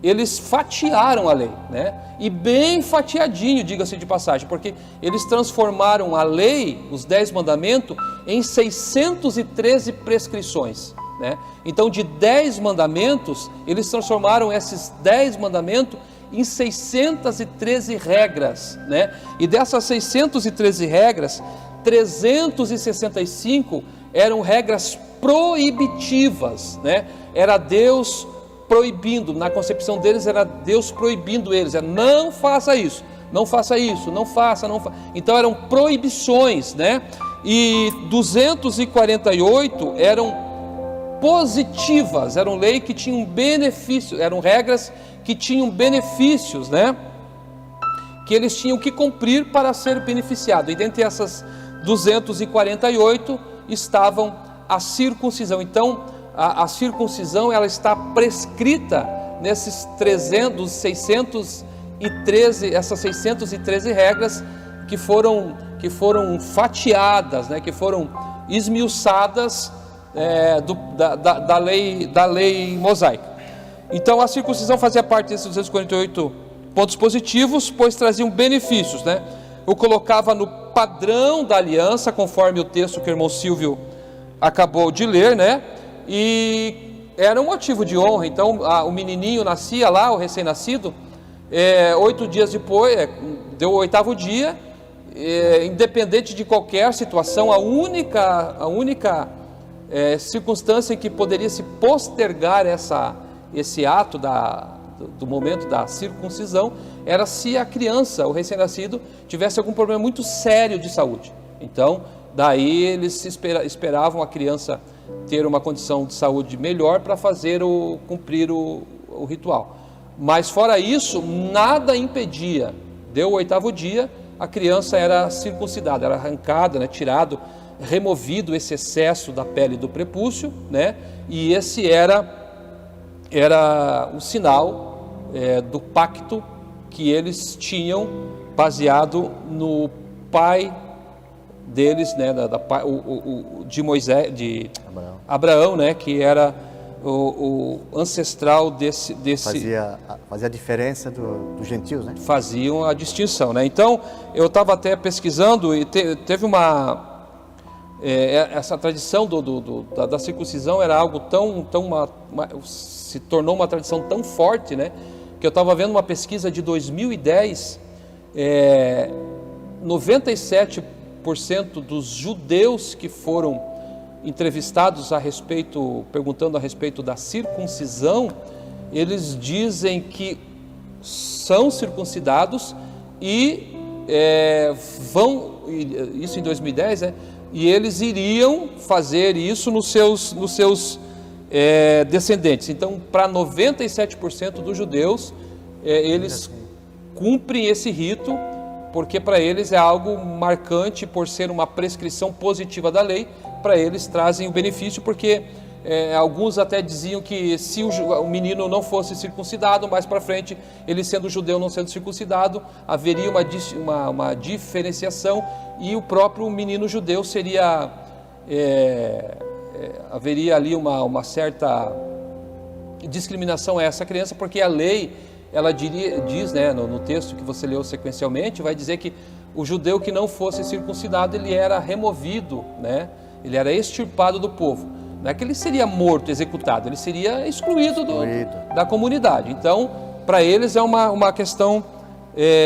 Eles fatiaram a lei, né? E bem fatiadinho, diga-se de passagem, porque eles transformaram a lei, os 10 mandamentos, em 613 prescrições, né? Então, de 10 mandamentos, eles transformaram esses 10 mandamentos em 613 regras, né? E dessas 613 regras, 365 eram regras proibitivas, né? Era Deus proibindo, na concepção deles era Deus proibindo eles, não faça isso, não faça isso, não faça. Então eram proibições, né? E 248 eram positivas, eram leis que tinham benefícios, eram regras que tinham benefícios, né? Que eles tinham que cumprir para ser beneficiado. E dentre essas 248 estavam a circuncisão. Então a circuncisão, ela está prescrita nesses 613, essas 613 regras que foram fatiadas, né? Que foram esmiuçadas da lei mosaica. Então a circuncisão fazia parte desses 248 pontos positivos, pois traziam benefícios, né? O colocava no padrão da aliança, conforme o texto que o irmão Silvio acabou de ler, né? E era um motivo de honra. Então o menininho nascia lá, o recém-nascido, 8 dias depois, deu o 8º dia, independente de qualquer situação, a única circunstância em que poderia se postergar esse ato do momento da circuncisão era se a criança, o recém-nascido, tivesse algum problema muito sério de saúde. Então, daí eles esperavam a criança ter uma condição de saúde melhor para cumprir o ritual. Mas fora isso, nada impedia. Deu o 8º dia, a criança era circuncidada, era arrancada, né, removido esse excesso da pele do prepúcio, né, e esse era o sinal do pacto que eles tinham baseado no pai deles, né, de Moisés, de Abraão, né, que era o ancestral desse fazia a diferença dos gentios, né? Faziam a distinção, né? Então eu estava até pesquisando e teve essa tradição da circuncisão era algo se tornou uma tradição tão forte, né? Que eu estava vendo uma pesquisa de 2010, 97% dos judeus que foram entrevistados perguntando a respeito da circuncisão, eles dizem que são circuncidados e isso em 2010, né? E eles iriam fazer isso nos seus descendentes. Então, para 97% dos judeus, eles cumprem esse rito, porque para eles é algo marcante por ser uma prescrição positiva da lei. Para eles trazem o benefício, porque alguns até diziam que se o menino não fosse circuncidado, mais para frente, ele sendo judeu não sendo circuncidado, haveria uma diferenciação e o próprio menino judeu seria, haveria ali uma certa discriminação a essa criança, porque a lei, ela diz, né, no texto que você leu sequencialmente, vai dizer que o judeu que não fosse circuncidado, ele era removido, né? Ele era extirpado do povo. Não é que ele seria morto, executado, ele seria excluído da comunidade. Então, para eles é uma questão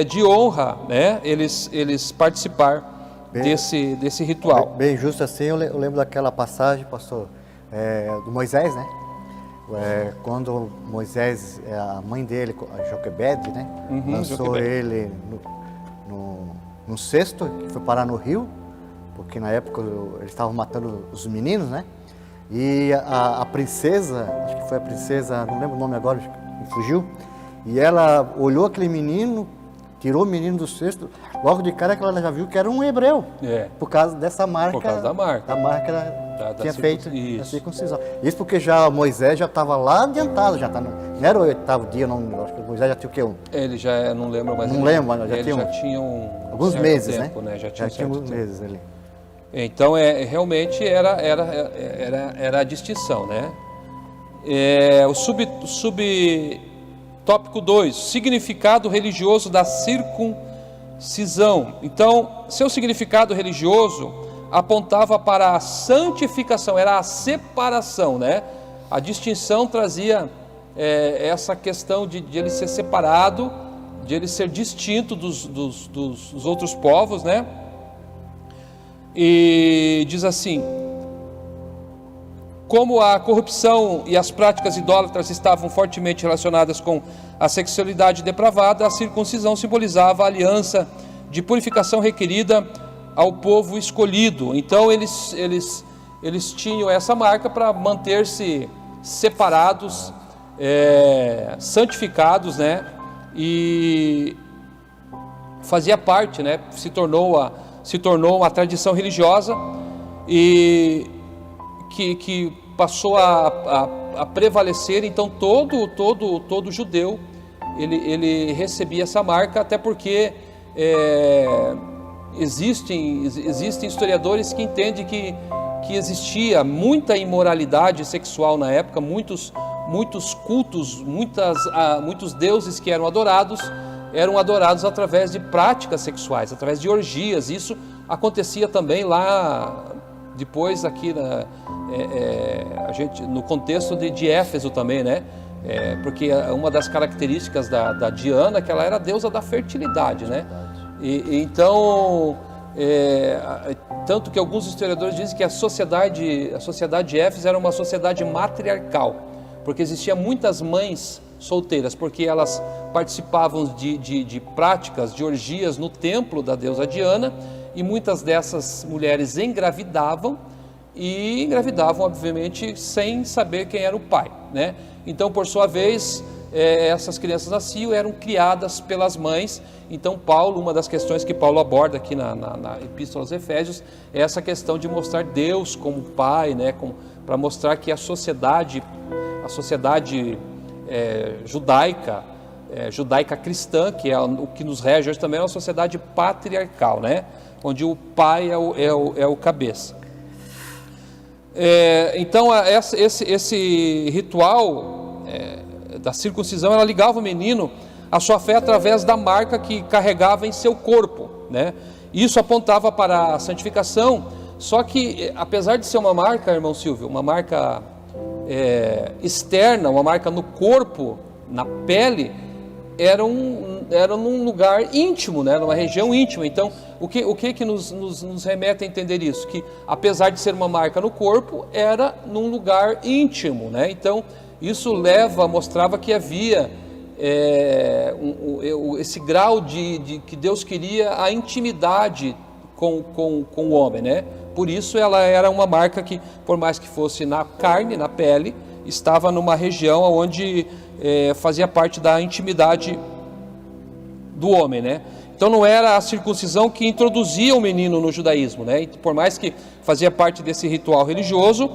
de honra, né? Eles participar desse ritual. Bem justo assim, eu lembro daquela passagem, pastor, do Moisés, né? Quando Moisés, a mãe dele, a Joquebede, né? Lançou ele no cesto, que foi parar no rio, porque na época eles estavam matando os meninos, né? E a princesa, acho que foi a princesa, não lembro o nome agora, me fugiu, e ela olhou aquele menino, tirou o menino do cesto, logo de cara que ela já viu que era um hebreu, por causa dessa marca. Por causa da marca. Da marca da tinha feito a circuncisão. Isso porque já Moisés já estava lá adiantado, já tá, não era o 8º dia, não, acho que Moisés já tinha o quê? Ele já, não lembro mais. Não lembro, mas já tinha alguns meses, tempo, né? Já tinha alguns meses ali. Então, realmente era a distinção, né? O subtópico 2, significado religioso da circuncisão. Então, seu significado religioso apontava para a santificação, era a separação, né? A distinção trazia essa questão de ele ser separado, de ele ser distinto dos outros povos, né? E diz assim: como a corrupção e as práticas idólatras estavam fortemente relacionadas com a sexualidade depravada, a circuncisão simbolizava a aliança de purificação requerida ao povo escolhido. Então eles tinham essa marca para manter-se separados, santificados, né? E fazia parte, né? Se tornou uma tradição religiosa e que passou a prevalecer. Então todo judeu ele recebia essa marca, até porque existem historiadores que entendem que existia muita imoralidade sexual na época, muitos cultos, muitos deuses que eram adorados através de práticas sexuais, através de orgias. Isso acontecia também lá depois aqui no contexto de Éfeso também, né? Porque uma das características da Diana é que ela era a deusa da fertilidade, né? Então, tanto que alguns historiadores dizem que a sociedade de Éfeso era uma sociedade matriarcal, porque existiam muitas mães solteiras, porque elas participavam de práticas, de orgias no templo da deusa Diana, e muitas dessas mulheres engravidavam, obviamente sem saber quem era o pai, né? Então, por sua vez, essas crianças nasciam, eram criadas pelas mães. Então Paulo, uma das questões que Paulo aborda aqui na Epístola aos Efésios, é essa questão de mostrar Deus como pai, né? Para mostrar que a sociedade judaica cristã, que é o que nos rege hoje também, é uma sociedade patriarcal, né? Onde o pai é o cabeça. Então esse ritual da circuncisão, ela ligava o menino à sua fé através da marca que carregava em seu corpo, né? Isso apontava para a santificação. Só que, apesar de ser uma marca, irmão Silvio, uma marca externa, uma marca no corpo, na pele, era num lugar íntimo, né? Numa região íntima. Então, o que nos remete a entender isso? Que, apesar de ser uma marca no corpo, era num lugar íntimo, né? Então, isso mostrava que havia esse grau de que Deus queria a intimidade com o homem, né? Por isso ela era uma marca que, por mais que fosse na carne, na pele, estava numa região onde fazia parte da intimidade do homem, né? Então não era a circuncisão que introduzia o menino no judaísmo, né? Por mais que fazia parte desse ritual religioso,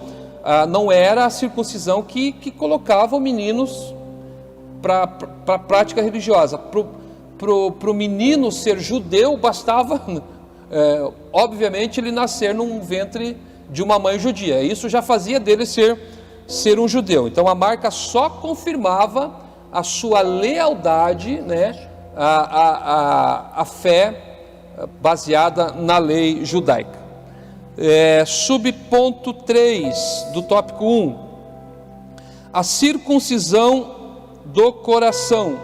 não era a circuncisão que colocava os meninos para a prática religiosa. Para o menino ser judeu, bastava, obviamente, ele nascer num ventre de uma mãe judia. Isso já fazia dele ser um judeu. Então a marca só confirmava a sua lealdade, né, a fé baseada na lei judaica. Subponto 3 do tópico 1, a circuncisão do coração.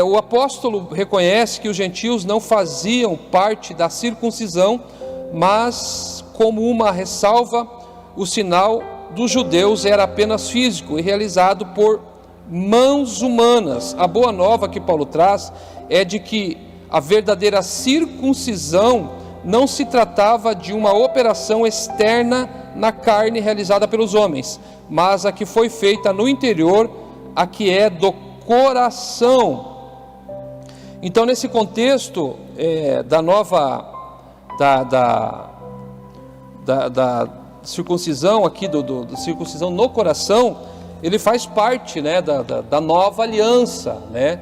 O apóstolo reconhece que os gentios não faziam parte da circuncisão, mas, como uma ressalva, o sinal dos judeus era apenas físico e realizado por mãos humanas. A boa nova que Paulo traz é de que a verdadeira circuncisão não se tratava de uma operação externa na carne realizada pelos homens, mas a que foi feita no interior, a que é do coração. Então, nesse contexto da circuncisão aqui, da circuncisão no coração, ele faz parte, né, da nova aliança, né,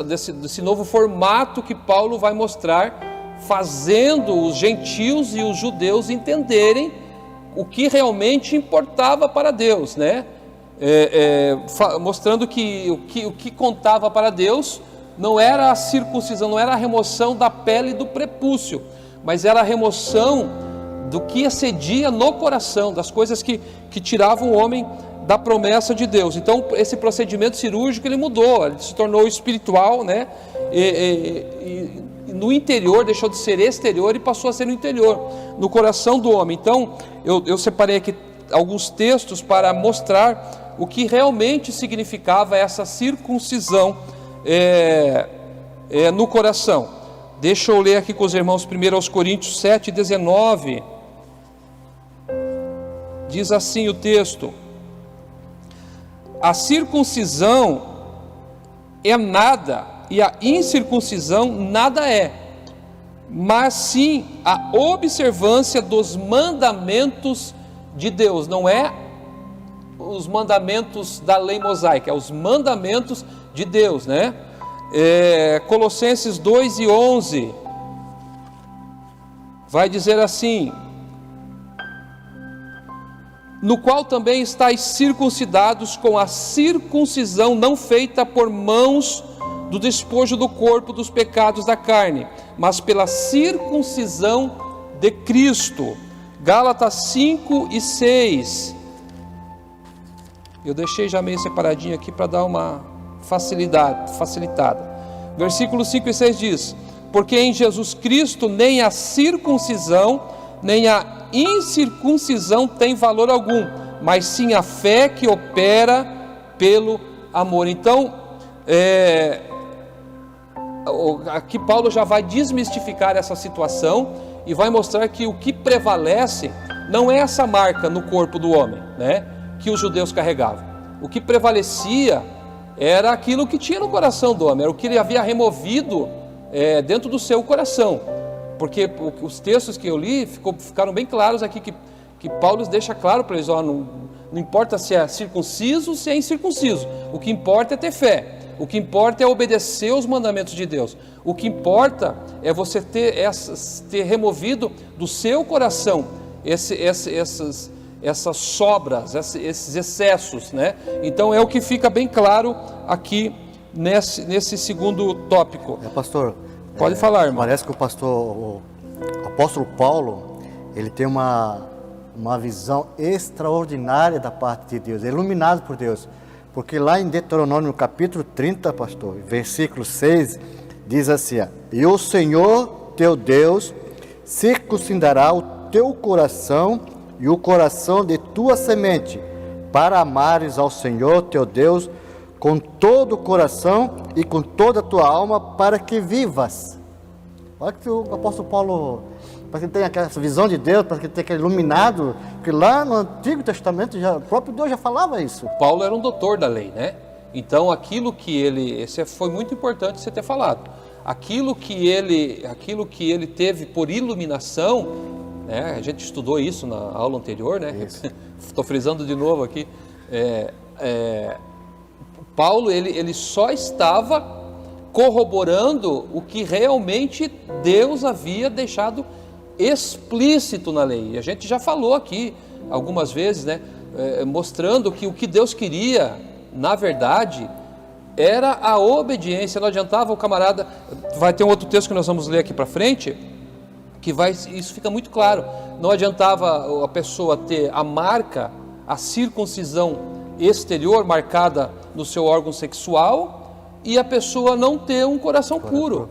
desse novo formato que Paulo vai mostrar, fazendo os gentios e os judeus entenderem o que realmente importava para Deus, né? Mostrando que o que contava para Deus não era a circuncisão, não era a remoção da pele do prepúcio, mas era a remoção do que excedia no coração, das coisas que tiravam o homem da promessa de Deus. Então esse procedimento cirúrgico ele mudou, ele se tornou espiritual, né? E no interior, deixou de ser exterior e passou a ser no interior, no coração do homem. Então eu separei aqui alguns textos para mostrar o que realmente significava essa circuncisão no coração. Deixa eu ler aqui com os irmãos 1 Coríntios 7:19. Diz assim o texto: a circuncisão é nada e a incircuncisão nada é, mas sim a observância dos mandamentos de Deus. Não é os mandamentos da lei mosaica, é os mandamentos de Deus, né? Colossenses 2:11 vai dizer assim: no qual também estáis circuncidados com a circuncisão não feita por mãos do despojo do corpo dos pecados da carne, mas pela circuncisão de Cristo. Gálatas 5:6. Eu deixei já meio separadinho aqui para dar uma facilitada. Versículos 5 e 6 diz: porque em Jesus Cristo nem a circuncisão nem a incircuncisão tem valor algum, mas sim a fé que opera pelo amor. Então, aqui Paulo já vai desmistificar essa situação e vai mostrar que o que prevalece não é essa marca no corpo do homem, né, que os judeus carregavam. O que prevalecia era aquilo que tinha no coração do homem, era o que ele havia removido dentro do seu coração. Porque os textos que eu li ficaram bem claros aqui, que Paulo deixa claro para eles, não importa se é circunciso ou se é incircunciso, o que importa é ter fé, o que importa é obedecer os mandamentos de Deus, o que importa é você ter removido do seu coração essas sobras, esses excessos, né? Então é o que fica bem claro aqui nesse segundo tópico. Pastor, pode falar, irmão. Parece que o apóstolo Paulo, ele tem uma visão extraordinária da parte de Deus, é iluminado por Deus, porque lá em Deuteronômio capítulo 30, pastor, versículo 6, diz assim: e o Senhor teu Deus circuncidará o teu coração e o coração de tua semente, para amares ao Senhor teu Deus com todo o coração e com toda a tua alma, para que vivas. Olha que o apóstolo Paulo, para que ele tenha aquela visão de Deus, para que ele tenha aquele iluminado, que lá no Antigo Testamento o próprio Deus já falava isso. Paulo era um doutor da lei, né? Então aquilo que esse foi muito importante você ter falado, aquilo que ele teve por iluminação, né? A gente estudou isso na aula anterior, né? Estou frisando de novo aqui, Paulo ele só estava corroborando o que realmente Deus havia deixado explícito na lei. E a gente já falou aqui algumas vezes, né? Mostrando que o que Deus queria, na verdade, era a obediência. Não adiantava o camarada. Vai ter um outro texto que nós vamos ler aqui para frente, isso fica muito claro. Não adiantava a pessoa ter a marca, a circuncisão exterior marcada no seu órgão sexual, e a pessoa não ter um coração puro,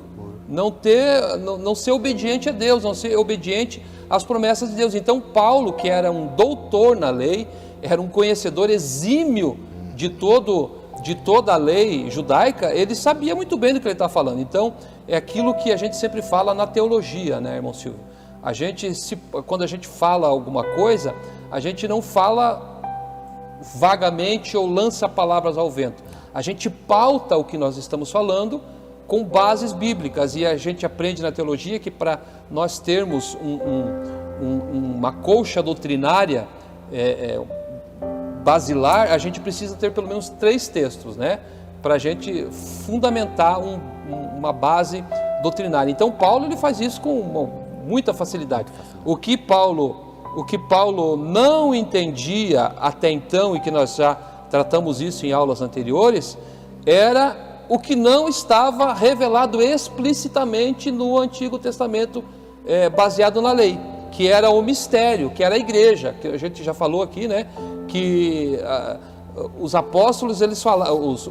não ser obediente a Deus, não ser obediente às promessas de Deus. Então Paulo, que era um doutor na lei, era um conhecedor exímio de toda a lei judaica, ele sabia muito bem do que ele está falando. Então é aquilo que a gente sempre fala na teologia, né, irmão Silvio? Quando a gente fala alguma coisa, a gente não fala vagamente ou lança palavras ao vento. A gente pauta o que nós estamos falando com bases bíblicas, e a gente aprende na teologia que para nós termos uma colcha doutrinária basilar, a gente precisa ter pelo menos 3 textos, né? Para a gente fundamentar uma base doutrinária. Então Paulo ele faz isso com muita facilidade. O que Paulo não entendia até então, e que nós já tratamos isso em aulas anteriores, era o que não estava revelado explicitamente no Antigo Testamento, baseado na lei, que era o mistério, que era a igreja, que a gente já falou aqui, né? Que os apóstolos,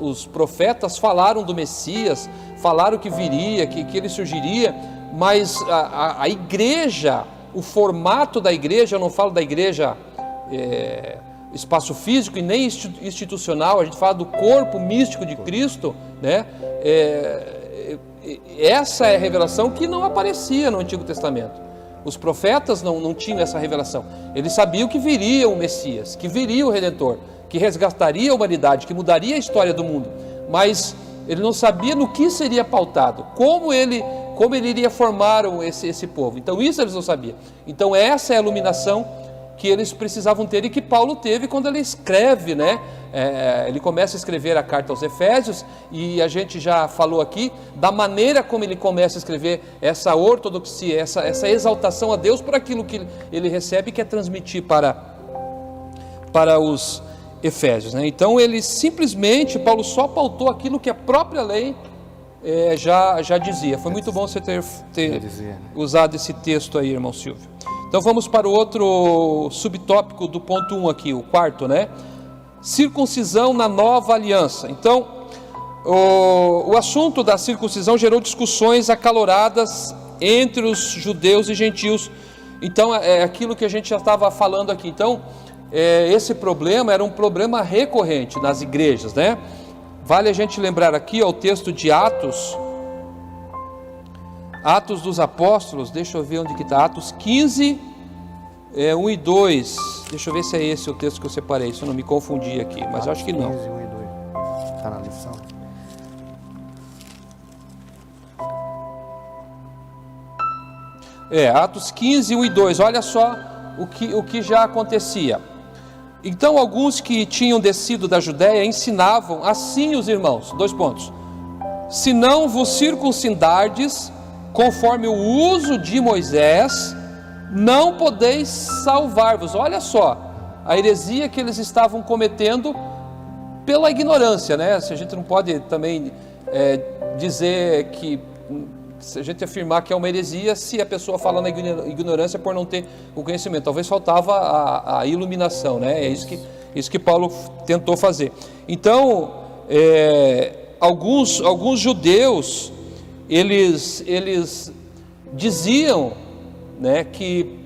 os profetas falaram do Messias, falaram que viria, que ele surgiria, mas a igreja, o formato da igreja, eu não falo da igreja espaço físico e nem institucional, a gente fala do corpo místico de Cristo, né? Essa é a revelação que não aparecia no Antigo Testamento. Os profetas não tinham essa revelação. Eles sabiam que viria o Messias, que viria o Redentor, que resgataria a humanidade, que mudaria a história do mundo, mas ele não sabia no que seria pautado, como ele iria formar esse povo. Então isso eles não sabiam. Então essa é a iluminação que eles precisavam ter e que Paulo teve quando ele escreve, né? Ele começa a escrever a carta aos Efésios, e a gente já falou aqui da maneira como ele começa a escrever essa ortodoxia, essa exaltação a Deus por aquilo que ele recebe e quer transmitir para os Efésios, né? Então Paulo só pautou aquilo que a própria lei já dizia. Foi muito bom você ter usado esse texto aí, irmão Silvio. Então vamos para o outro subtópico do ponto 1 aqui, o quarto, né? Circuncisão na nova aliança. Então, o assunto da circuncisão gerou discussões acaloradas entre os judeus e gentios. Então, é aquilo que a gente já estava falando aqui. Então, esse problema era um problema recorrente nas igrejas, né? Vale a gente lembrar aqui o texto de Atos dos Apóstolos, deixa eu ver onde que está, Atos 15, 1 e 2, deixa eu ver se é esse o texto que eu separei, se eu não me confundi aqui, mas eu acho que não. 15, 1 e 2, está na lição. Atos 15, 1 e 2, olha só o que já acontecia. Então alguns que tinham descido da Judéia ensinavam assim os irmãos, 2 pontos, se não vos circuncidardes, conforme o uso de Moisés, não podeis salvar-vos. Olha só, a heresia que eles estavam cometendo pela ignorância, né? Se a gente não pode também dizer que, se a gente afirmar que é uma heresia, se a pessoa fala na ignorância por não ter o conhecimento, talvez faltava a iluminação, né? É isso que Paulo tentou fazer. Então, alguns judeus, eles diziam, né, que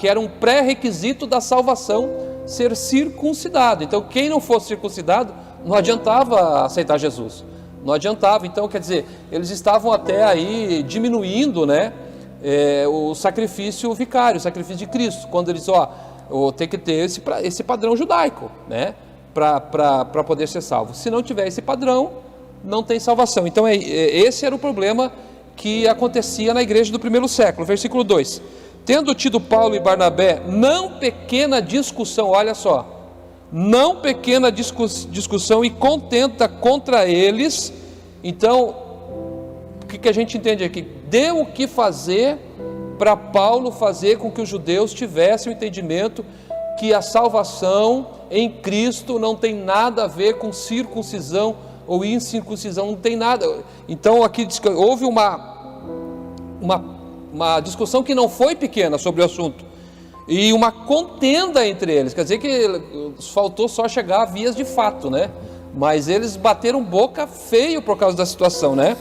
era um pré-requisito da salvação ser circuncidado. Então, quem não fosse circuncidado, não adiantava aceitar Jesus. Não adiantava. Então, quer dizer, eles estavam até aí diminuindo, né, o sacrifício vicário, o sacrifício de Cristo, quando eles tem que ter esse padrão judaico, né, para poder ser salvo. Se não tiver esse padrão, não tem salvação. Então, esse era o problema que acontecia na igreja do primeiro século. Versículo 2: tendo tido Paulo e Barnabé não pequena discussão, olha só, não pequena discussão e contenta contra eles. Então, o que a gente entende aqui? Deu o que fazer para Paulo fazer com que os judeus tivessem o entendimento que a salvação em Cristo não tem nada a ver com circuncisão ou incircuncisão, não tem nada. Então aqui diz que houve uma discussão que não foi pequena sobre o assunto, e uma contenda entre eles, quer dizer que faltou só chegar a vias de fato, né? Mas eles bateram boca feio por causa da situação, né?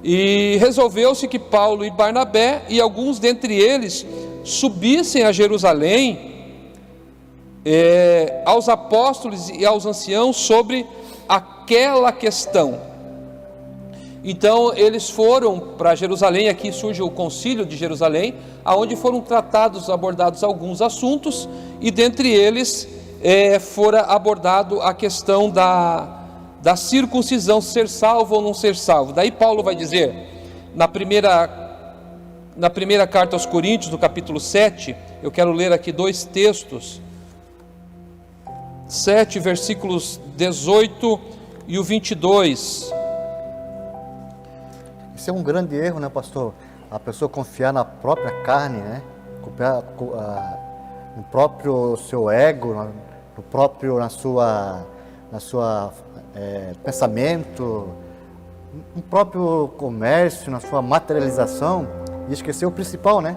E resolveu-se que Paulo e Barnabé e alguns dentre eles subissem a Jerusalém aos apóstolos e aos anciãos sobre aquela questão. Então eles foram para Jerusalém. Aqui surge o concílio de Jerusalém, aonde foram abordados alguns assuntos, e dentre eles fora abordado a questão da circuncisão, ser salvo ou não ser salvo. Daí Paulo vai dizer na primeira carta aos Coríntios, no capítulo 7, eu quero ler aqui 2 textos, 7, versículos 18 e o 22. Isso é um grande erro, né, pastor? A pessoa confiar na própria carne, né? Confiar no próprio seu ego, na sua pensamento, no próprio comércio, na sua materialização, e esquecer o principal, né?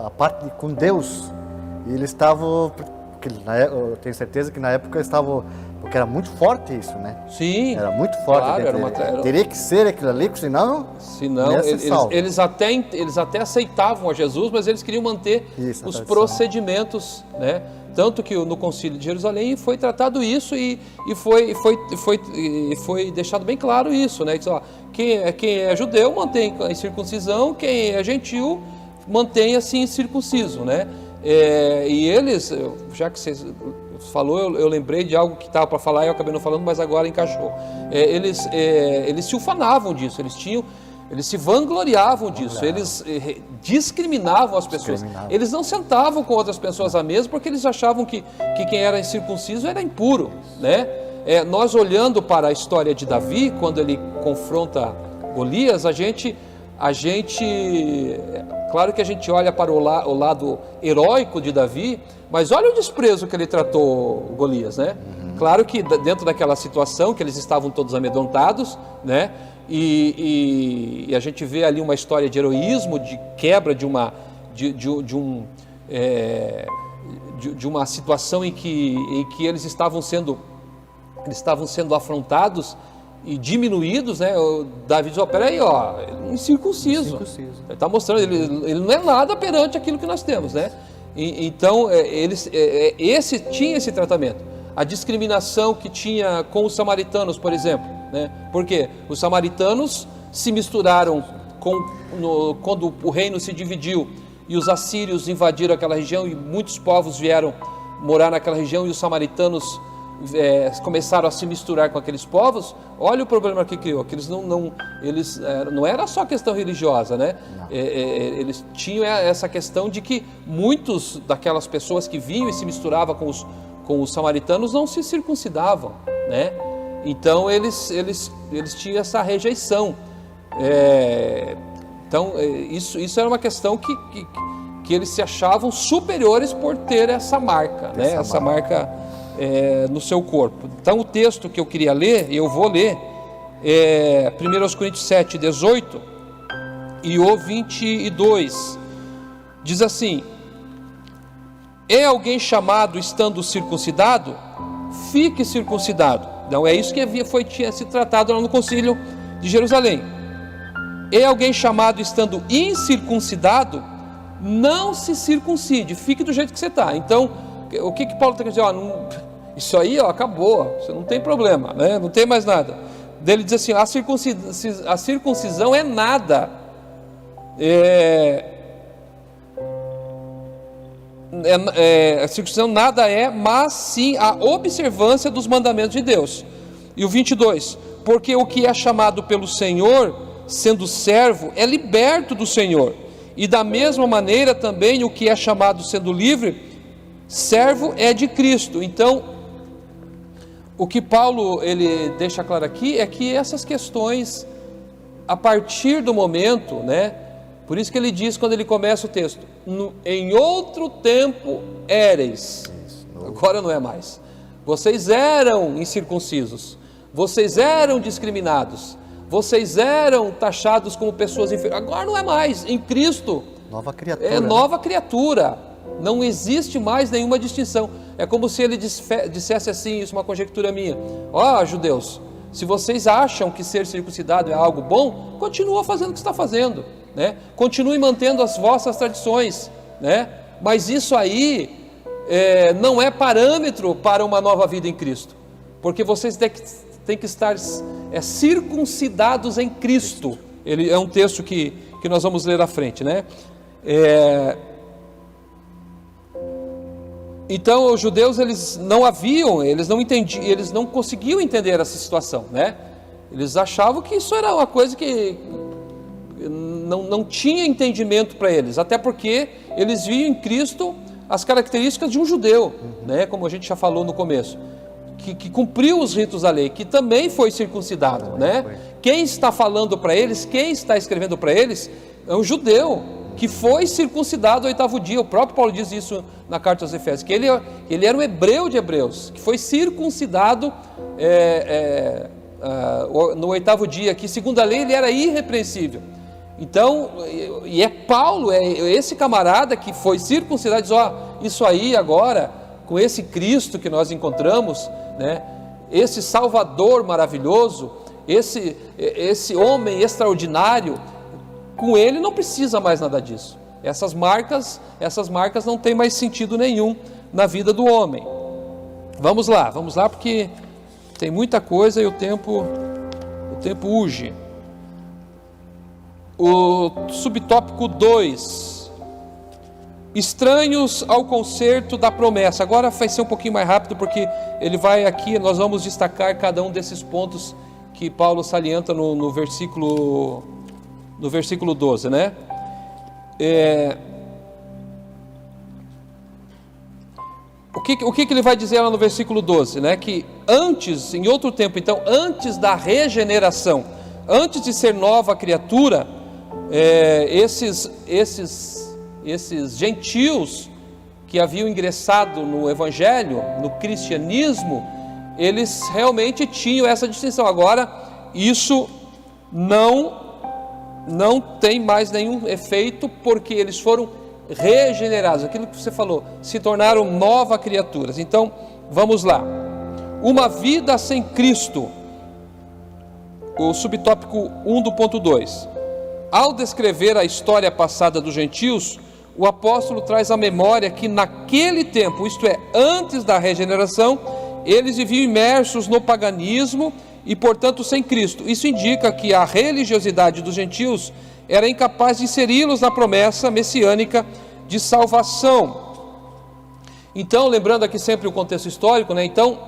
A parte com Deus. E eles estavam, eu tenho certeza que na época eles estavam, porque era muito forte isso, né? Sim, era muito forte. Claro, teria que ser aquilo ali, senão eles até aceitavam a Jesus, mas eles queriam manter os procedimentos, né? Tanto que no concílio de Jerusalém foi tratado isso e foi deixado bem claro isso, né? Quem é judeu mantém a circuncisão, quem é gentil mantém assim circunciso, né? E eles, já que você falou, eu lembrei de algo que estava para falar e eu acabei não falando, mas agora encaixou. Eles se ufanavam disso, eles se vangloriavam disso, eles discriminavam as pessoas. Eles não sentavam com outras pessoas à mesa porque eles achavam que quem era incircunciso era impuro, né? Nós olhando para a história de Davi, quando ele confronta Golias, a gente claro que a gente olha para o lado heróico de Davi, mas olha o desprezo que ele tratou Golias, né? Claro que dentro daquela situação que eles estavam todos amedrontados, né? E a gente vê ali uma história de heroísmo, de quebra de uma situação em que eles estavam sendo afrontados e diminuídos, né? O Davi diz: peraí, incircunciso. Ele está mostrando, ele não é nada perante aquilo que nós temos, né? Então, esse tinha esse tratamento. A discriminação que tinha com os samaritanos, por exemplo, né? Porque os samaritanos se misturaram quando o reino se dividiu e os assírios invadiram aquela região e muitos povos vieram morar naquela região e os samaritanos começaram a se misturar com aqueles povos. Olha o problema que criou, que eles não era só questão religiosa, né? Eles tinham essa questão de que muitos daquelas pessoas que vinham e se misturavam com os samaritanos não se circuncidavam, né? Então eles tinham essa rejeição. Então isso era uma questão que eles se achavam superiores por ter essa marca, né? Essa marca no seu corpo. Então o texto que eu queria ler, eu vou ler, 1 Coríntios 7, 18 e o 22, diz assim: é alguém chamado estando circuncidado? Fique circuncidado. Então é isso que tinha se tratado lá no concílio de Jerusalém. É alguém chamado estando incircuncidado? Não se circuncide, fique do jeito que você está. Então, o que Paulo está querendo dizer? Isso aí acabou, você não tem problema, né? Não tem mais nada. Ele diz assim: a circuncisão é nada. A circuncisão nada é, mas sim a observância dos mandamentos de Deus. E o 22: porque o que é chamado pelo Senhor, sendo servo, é liberto do Senhor. E da mesma maneira também o que é chamado sendo livre, servo é de Cristo. Então, o que Paulo ele deixa claro aqui é que essas questões, a partir do momento, né? Por isso que ele diz quando ele começa o texto: em outro tempo éreis, agora não é mais. Vocês eram incircuncisos, vocês eram discriminados, vocês eram taxados como pessoas inferiores. Agora não é mais. Em Cristo, nova criatura, é nova criatura. Não existe mais nenhuma distinção. É como se ele dissesse assim, isso é uma conjectura minha: ó, judeus, se vocês acham que ser circuncidado é algo bom, continua fazendo o que está fazendo, né? Continue mantendo as vossas tradições, né? Mas isso aí não é parâmetro para uma nova vida em Cristo, porque vocês têm que estar circuncidados em Cristo. Ele é um texto que nós vamos ler à frente, né? Então os judeus eles não entendiam, eles não conseguiam entender essa situação, né? Eles achavam que isso era uma coisa que não tinha entendimento para eles, até porque eles viam em Cristo as características de um judeu, né? Como a gente já falou no começo, que cumpriu os ritos da lei, que também foi circuncidado, né? Quem está falando para eles, quem está escrevendo para eles, é um judeu que foi circuncidado ao 8º dia. O próprio Paulo diz isso na carta aos Efésios, que ele era um hebreu de hebreus, que foi circuncidado no 8º dia, que segundo a lei ele era irrepreensível. Então, e é Paulo, esse camarada que foi circuncidado, diz: isso aí agora, com esse Cristo que nós encontramos, né, esse Salvador maravilhoso, esse homem extraordinário, com ele não precisa mais nada disso. Essas marcas não têm mais sentido nenhum na vida do homem. Vamos lá, porque tem muita coisa e o tempo urge. O subtópico 2: estranhos ao concerto da promessa. Agora vai ser um pouquinho mais rápido, porque ele vai aqui, nós vamos destacar cada um desses pontos que Paulo salienta no versículo 12, né? O que ele vai dizer lá no versículo 12, né? Que antes, em outro tempo, então, antes da regeneração, antes de ser nova criatura, esses gentios que haviam ingressado no evangelho, no cristianismo, eles realmente tinham essa distinção. Agora, isso não tem mais nenhum efeito, porque eles foram regenerados, aquilo que você falou, se tornaram novas criaturas. Então, vamos lá. Uma vida sem Cristo. O subtópico 1 do ponto 2. Ao descrever a história passada dos gentios, o apóstolo traz à memória que naquele tempo, isto é, antes da regeneração, eles viviam imersos no paganismo e, portanto, sem Cristo. Isso indica que a religiosidade dos gentios era incapaz de inseri-los na promessa messiânica de salvação. Então, lembrando aqui sempre o contexto histórico, né? Então,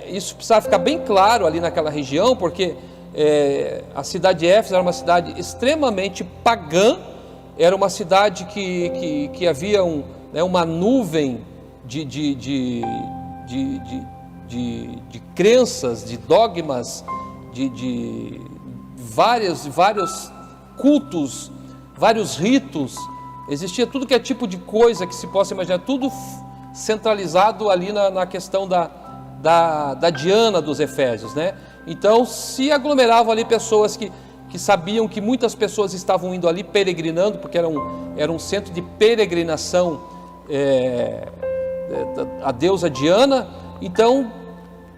isso precisava ficar bem claro ali naquela região, porque a cidade de Éfeso era uma cidade extremamente pagã, era uma cidade que havia uma nuvem de crenças, de dogmas, de vários cultos, vários ritos. Existia tudo que é tipo de coisa que se possa imaginar, tudo centralizado ali na questão da Diana dos Efésios, né? Então se aglomeravam ali pessoas que sabiam que muitas pessoas estavam indo ali peregrinando, porque era um centro de peregrinação a deusa Diana. Então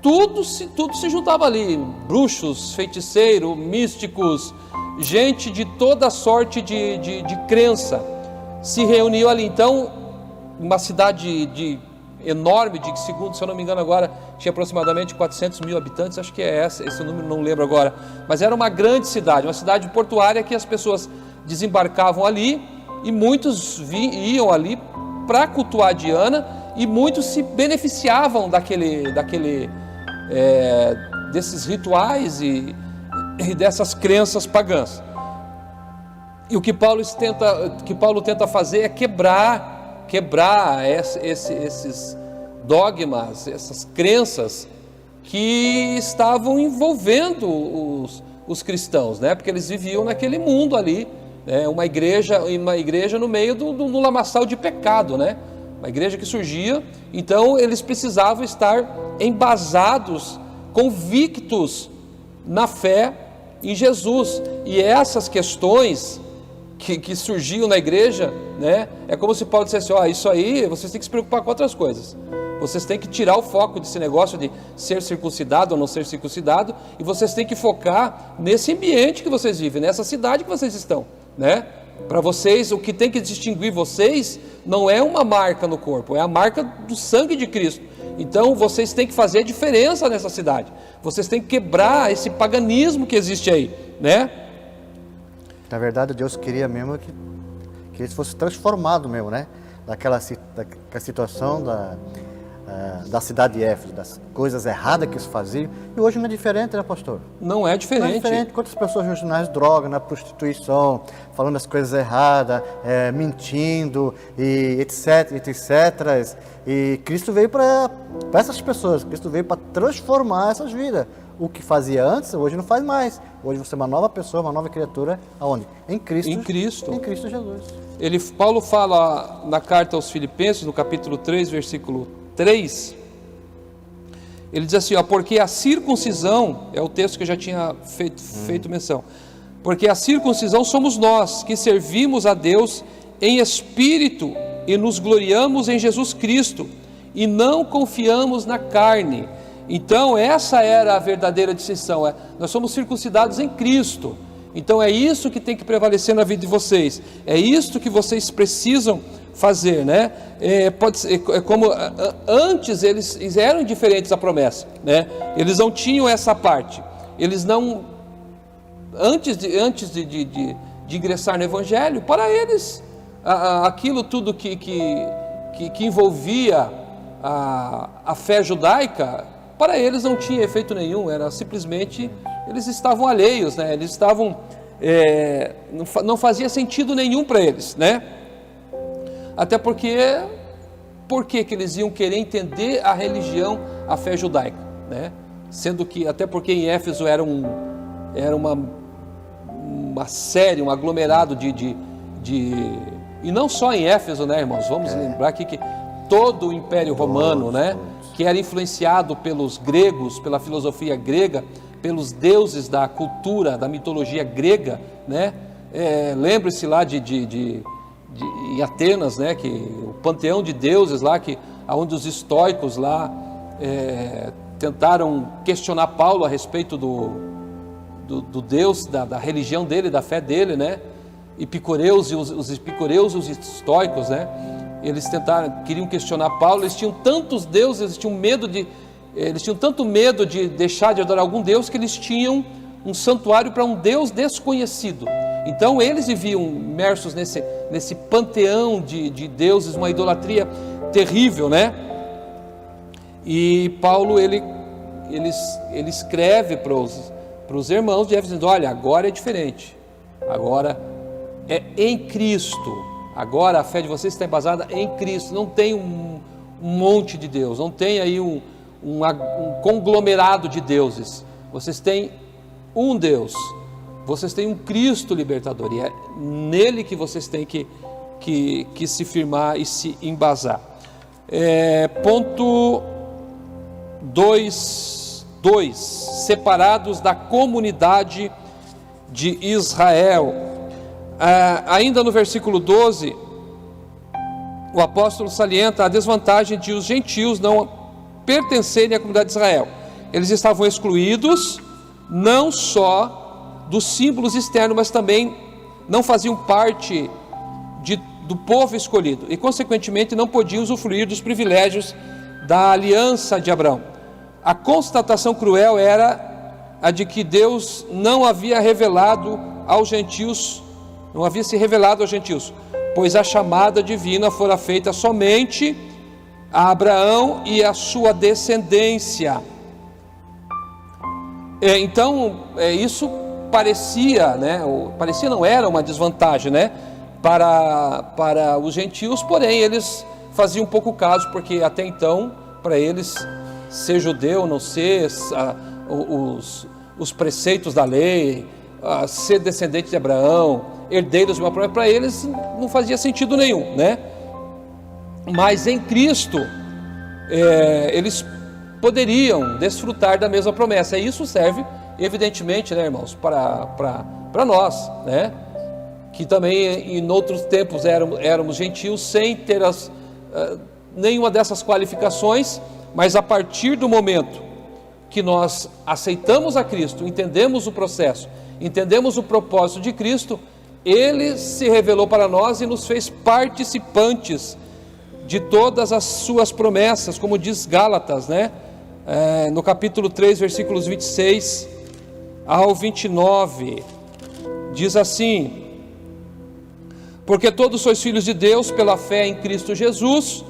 tudo se juntava ali, bruxos, feiticeiros, místicos, gente de toda sorte de crença se reuniu ali. Então, uma cidade enorme, segundo, se eu não me engano agora, tinha aproximadamente 400 mil habitantes, acho que é esse o número, não lembro agora, mas era uma grande cidade, uma cidade portuária que as pessoas desembarcavam ali e muitos iam ali para cultuar Diana, e muitos se beneficiavam desses rituais e dessas crenças pagãs. E o que Paulo tenta fazer é quebrar esses dogmas, essas crenças que estavam envolvendo os cristãos, né? Porque eles viviam naquele mundo ali, né? Uma igreja no meio do lamaçal de pecado, né? Uma igreja que surgia. Então eles precisavam estar embasados, convictos na fé em Jesus. E essas questões que surgiam na igreja, né? É como se Paulo dissesse: isso aí, vocês têm que se preocupar com outras coisas. Vocês têm que tirar o foco desse negócio de ser circuncidado ou não ser circuncidado, e vocês têm que focar nesse ambiente que vocês vivem, nessa cidade que vocês estão, né? Para vocês, o que tem que distinguir vocês não é uma marca no corpo, é a marca do sangue de Cristo. Então vocês têm que fazer a diferença nessa cidade. Vocês têm que quebrar esse paganismo que existe aí, né? Na verdade, Deus queria mesmo que eles fossem transformados mesmo, né? Daquela situação da cidade de Éfeso, das coisas erradas que eles faziam. E hoje não é diferente, né, pastor? Não é diferente. Não é diferente. Quantas pessoas hoje nas drogas, na prostituição, falando as coisas erradas, mentindo, e etc, etc. E Cristo veio para essas pessoas. Cristo veio para transformar essas vidas. O que fazia antes, hoje não faz mais. Hoje você é uma nova pessoa, uma nova criatura. Aonde? Em Cristo. Em Cristo. Em Cristo Jesus. Paulo fala na carta aos Filipenses, no capítulo 3, versículo 3, ele diz assim, porque a circuncisão, é o texto que eu já tinha feito menção, porque a circuncisão somos nós, que servimos a Deus em espírito e nos gloriamos em Jesus Cristo, e não confiamos na carne. Então essa era a verdadeira distinção, nós somos circuncidados em Cristo. Então é isso que tem que prevalecer na vida de vocês, é isso que vocês precisam fazer, né? Pode ser, como antes eles eram indiferentes à promessa, né? Eles não tinham essa parte, eles não, antes de ingressar no Evangelho, para eles aquilo tudo que envolvia a fé judaica, para eles não tinha efeito nenhum, era simplesmente, eles estavam alheios, né? Eles estavam, não fazia sentido nenhum para eles, né? Até porque que eles iam querer entender a religião, a fé judaica, né? Sendo que, até porque em Éfeso era uma série, um aglomerado de e não só em Éfeso, né, irmãos? Vamos lembrar aqui que todo o Império Romano, né, que era influenciado pelos gregos, pela filosofia grega, pelos deuses da cultura, da mitologia grega, né? Lembre-se lá em Atenas, né, que o panteão de deuses lá, onde os estoicos lá tentaram questionar Paulo a respeito do Deus, da religião dele, da fé dele, né? epicureus e os epicureus e os estoicos, né? Eles queriam questionar Paulo. Eles tinham tantos deuses, eles tinham tanto medo de deixar de adorar algum deus, que eles tinham um santuário para um deus desconhecido. Então eles viviam imersos nesse panteão de deuses, uma idolatria terrível, né? E Paulo ele escreve para os irmãos de Éfeso, dizendo: olha, agora é diferente, agora é em Cristo, agora a fé de vocês está embasada em Cristo. Não tem um monte de Deus, não tem aí um conglomerado de deuses. Vocês têm um Deus, vocês têm um Cristo libertador, e é nele que vocês têm que se firmar e se embasar. Ponto 2, separados da comunidade de Israel. Ainda no versículo 12, o apóstolo salienta a desvantagem de os gentios não pertencerem à comunidade de Israel. Eles estavam excluídos não só dos símbolos externos, mas também não faziam parte do povo escolhido, e consequentemente não podiam usufruir dos privilégios da aliança de Abraão. A constatação cruel era a de que Deus não havia se revelado aos gentios, pois a chamada divina fora feita somente a Abraão e a sua descendência. Então, isso parecia, né? Parecia, não era uma desvantagem, né? Para os gentios, porém eles faziam pouco caso, porque até então, para eles, ser judeu, não ser os preceitos da lei, ser descendente de Abraão, herdeiros de uma promessa, para eles não fazia sentido nenhum, né? Mas em Cristo, eles poderiam desfrutar da mesma promessa, e isso serve, evidentemente, né, irmãos, para nós, né? Que também em outros tempos éramos gentios sem ter nenhuma dessas qualificações, mas a partir do momento que nós aceitamos a Cristo, entendemos o processo, entendemos o propósito de Cristo, Ele se revelou para nós e nos fez participantes de todas as suas promessas, como diz Gálatas, né? No capítulo 3, versículos 26 ao 29, diz assim: porque todos sois filhos de Deus pela fé em Cristo Jesus,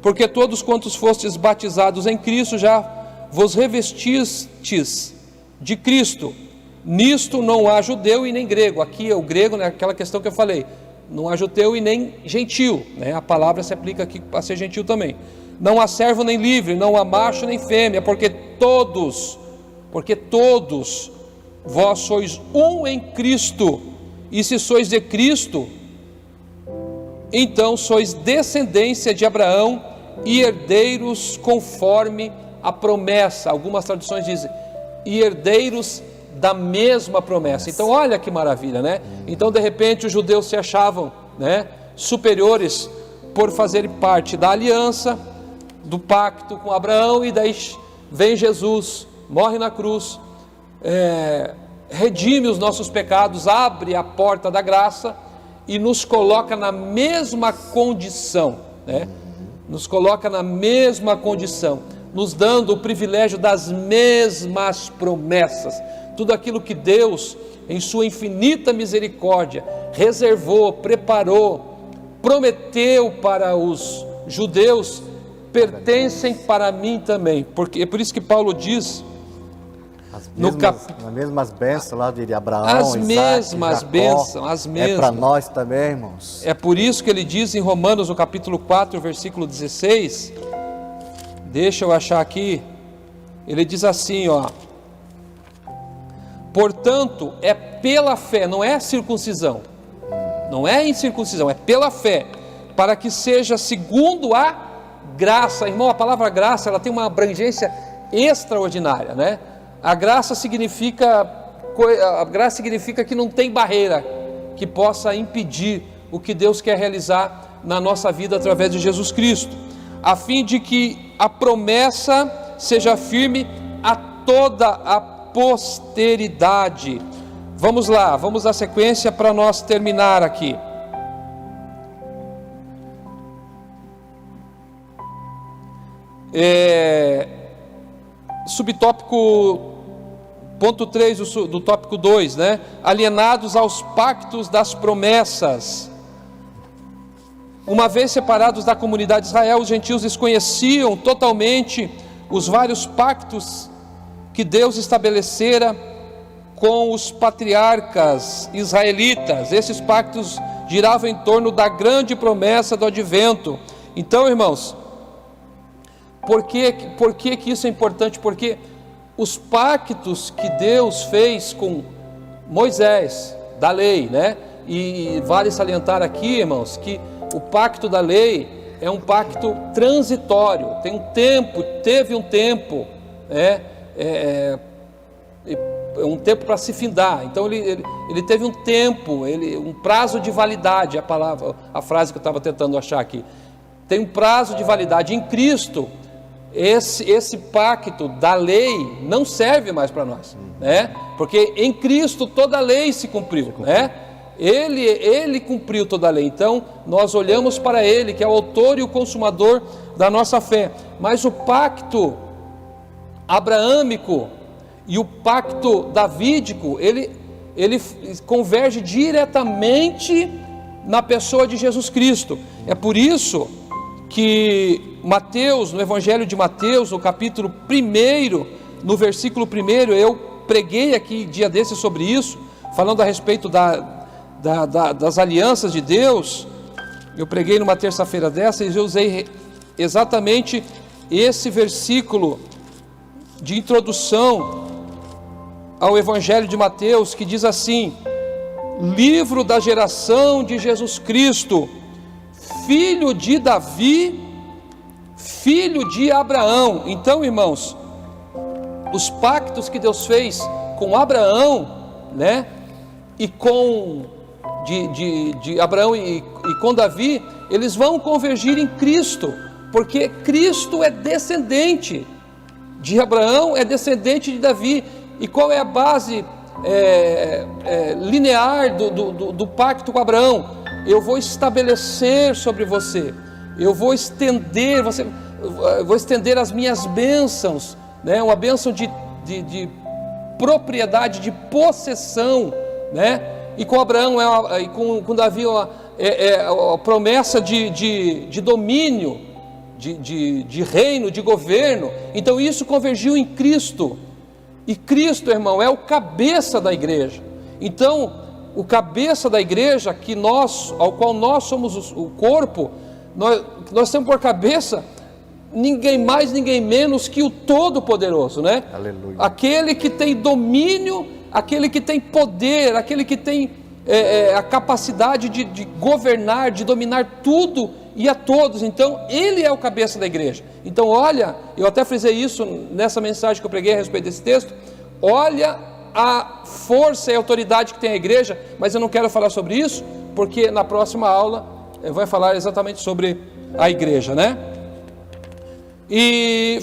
porque todos quantos fostes batizados em Cristo já vos revestistes de Cristo. Nisto não há judeu e nem grego. Aqui é o grego, né, aquela questão que eu falei, não há judeu e nem gentil, né? A palavra se aplica aqui para ser gentil também. Não há servo nem livre, não há macho nem fêmea, porque todos vós sois um em Cristo, e se sois de Cristo, então sois descendência de Abraão e herdeiros conforme a promessa. Algumas traduções dizem, e herdeiros da mesma promessa. Então olha que maravilha, né? Então de repente os judeus se achavam, né, superiores por fazerem parte da aliança, do pacto com Abraão, e daí vem Jesus, morre na cruz, redime os nossos pecados, abre a porta da graça e nos coloca na mesma condição, né? Nos coloca na mesma condição, nos dando o privilégio das mesmas promessas. Tudo aquilo que Deus, em sua infinita misericórdia, reservou, preparou, prometeu para os judeus, pertencem para mim também. Porque é por isso que Paulo diz, as mesmas bênçãos lá de Abraão, as Isaac, mesmas Jacó, bênçãos, as mesmas. É para nós também, irmãos. É por isso que ele diz em Romanos, no capítulo 4, versículo 16, deixa eu achar aqui, ele diz assim, ó: portanto, é pela fé, não é circuncisão, não é incircuncisão, é pela fé, para que seja segundo a graça. Irmão, a palavra graça, ela tem uma abrangência extraordinária, né? A graça significa que não tem barreira que possa impedir o que Deus quer realizar na nossa vida através de Jesus Cristo, a fim de que a promessa seja firme a toda a posteridade, Vamos lá, vamos à sequência para nós terminar aqui. Subtópico ponto 3 do tópico 2, né? Alienados aos pactos das promessas. Uma vez separados da comunidade de Israel, os gentios desconheciam totalmente os vários pactos que Deus estabelecera com os patriarcas israelitas. Esses pactos giravam em torno da grande promessa do advento. Então, irmãos, por que isso é importante? Porque os pactos que Deus fez com Moisés, da lei, né? E vale salientar aqui, irmãos, que o pacto da lei é um pacto transitório, teve um tempo, um tempo para se findar. Então ele teve um tempo, um prazo de validade, a frase que eu estava tentando achar aqui. Tem um prazo de validade. Em Cristo, esse pacto da lei não serve mais para nós, né? Porque em Cristo toda a lei se cumpriu, né? Ele cumpriu toda a lei. Então nós olhamos para Ele, que é o autor e o consumador da nossa fé. Mas o pacto abraâmico e o pacto davídico, ele converge diretamente na pessoa de Jesus Cristo. É por isso que Mateus, no Evangelho de Mateus, no capítulo 1, no versículo 1, eu preguei aqui dia desses sobre isso, falando a respeito das alianças de Deus. Eu preguei numa terça-feira dessa e eu usei exatamente esse versículo de introdução ao Evangelho de Mateus, que diz assim: livro da geração de Jesus Cristo, filho de Davi, filho de Abraão. Então, irmãos, os pactos que Deus fez com Abraão, né, e com de Abraão e com Davi, eles vão convergir em Cristo, porque Cristo é descendente de Abraão, é descendente de Davi. E qual é a base linear do pacto com Abraão? Eu vou estabelecer sobre você, eu vou estender as minhas bênçãos, né? Uma bênção de propriedade, de possessão, né? E com Abraão e com Davi a promessa de domínio, de reino, de governo. Então isso convergiu em Cristo. E Cristo, irmão, é o cabeça da igreja. Então, o cabeça da igreja, ao qual nós somos o corpo, nós temos por cabeça ninguém mais, ninguém menos que o Todo-Poderoso, né? Aleluia. Aquele que tem domínio, aquele que tem poder, aquele que tem a capacidade de governar, de dominar tudo e a todos. Então ele é o cabeça da igreja. Então olha, eu até frisei isso nessa mensagem que eu preguei a respeito desse texto, olha a força e a autoridade que tem a igreja. Mas eu não quero falar sobre isso, porque na próxima aula vai falar exatamente sobre a igreja, né? E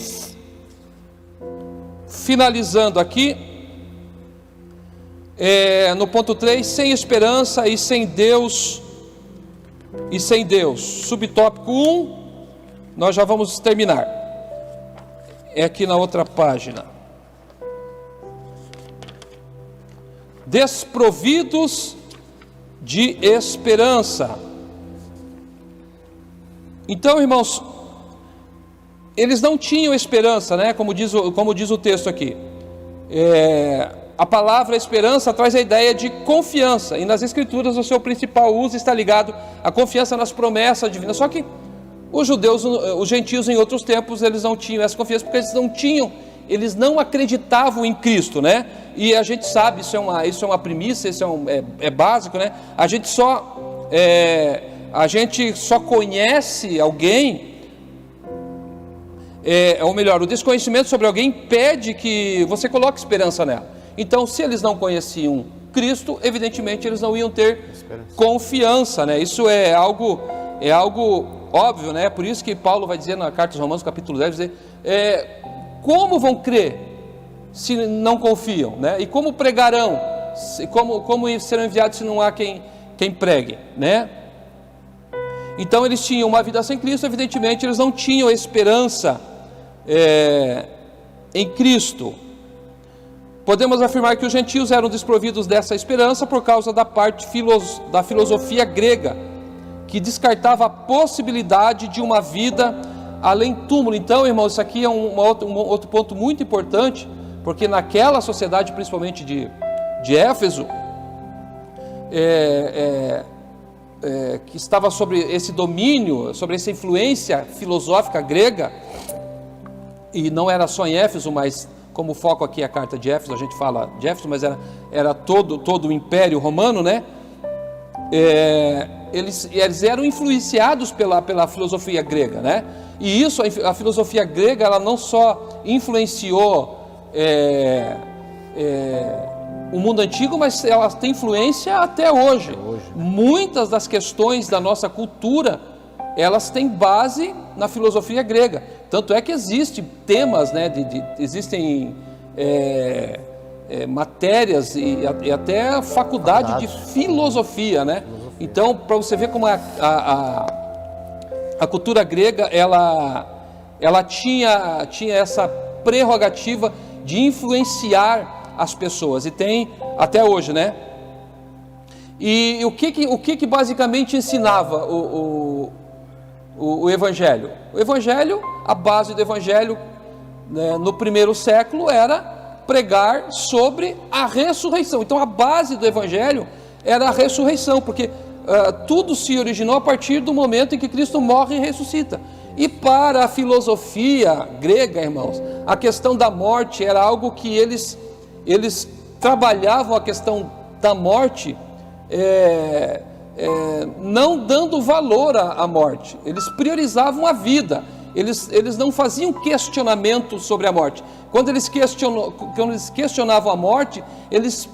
finalizando aqui, no ponto 3, sem esperança e sem Deus, subtópico 1, nós já vamos terminar, é aqui na outra página. Desprovidos de esperança. Então, irmãos, eles não tinham esperança, né? Como diz o texto aqui. A palavra esperança traz a ideia de confiança, e nas Escrituras o seu principal uso está ligado à confiança nas promessas divinas. Só que os gentios em outros tempos, eles não tinham essa confiança, porque eles não acreditavam em Cristo, né? E a gente sabe, isso é uma premissa, isso é básico, né? A gente só conhece alguém, ou melhor, o desconhecimento sobre alguém impede que você coloque esperança nela. Então, se eles não conheciam Cristo, evidentemente eles não iam ter confiança, né? Isso é algo óbvio, né? Por isso que Paulo vai dizer na carta aos Romanos, capítulo 10, como vão crer se não confiam, né? E como pregarão Como serão enviados se não há quem pregue, né? Então eles tinham uma vida sem Cristo, evidentemente eles não tinham esperança em Cristo. Podemos afirmar que os gentios eram desprovidos dessa esperança por causa da parte da filosofia grega, que descartava a possibilidade de uma vida além túmulo. Então, irmãos, isso aqui é um outro ponto muito importante, porque naquela sociedade, principalmente de Éfeso, que estava sobre esse domínio, sobre essa influência filosófica grega, e não era só em Éfeso, mas como foco aqui é a carta de Éfeso, a gente fala de Éfeso, mas era todo o Império Romano, né? Eles eram influenciados pela filosofia grega, né? E isso, a filosofia grega, ela não só influenciou o mundo antigo, mas ela tem influência até hoje. Muitas das questões da nossa cultura, elas têm base na filosofia grega. Tanto é que existem temas, né, existem matérias e até faculdade de filosofia, né? Então, para você ver como a cultura grega, ela tinha essa prerrogativa de influenciar as pessoas, e tem até hoje, né? E o que basicamente ensinava o Evangelho? O Evangelho, a base do Evangelho, né, no primeiro século, era pregar sobre a ressurreição. Então a base do Evangelho era a ressurreição, porque tudo se originou a partir do momento em que Cristo morre e ressuscita. E para a filosofia grega, irmãos, a questão da morte era algo que eles trabalhavam, a questão da morte, não dando valor à morte. Eles priorizavam a vida. Eles não faziam questionamento sobre a morte. Quando eles questionavam a morte, eles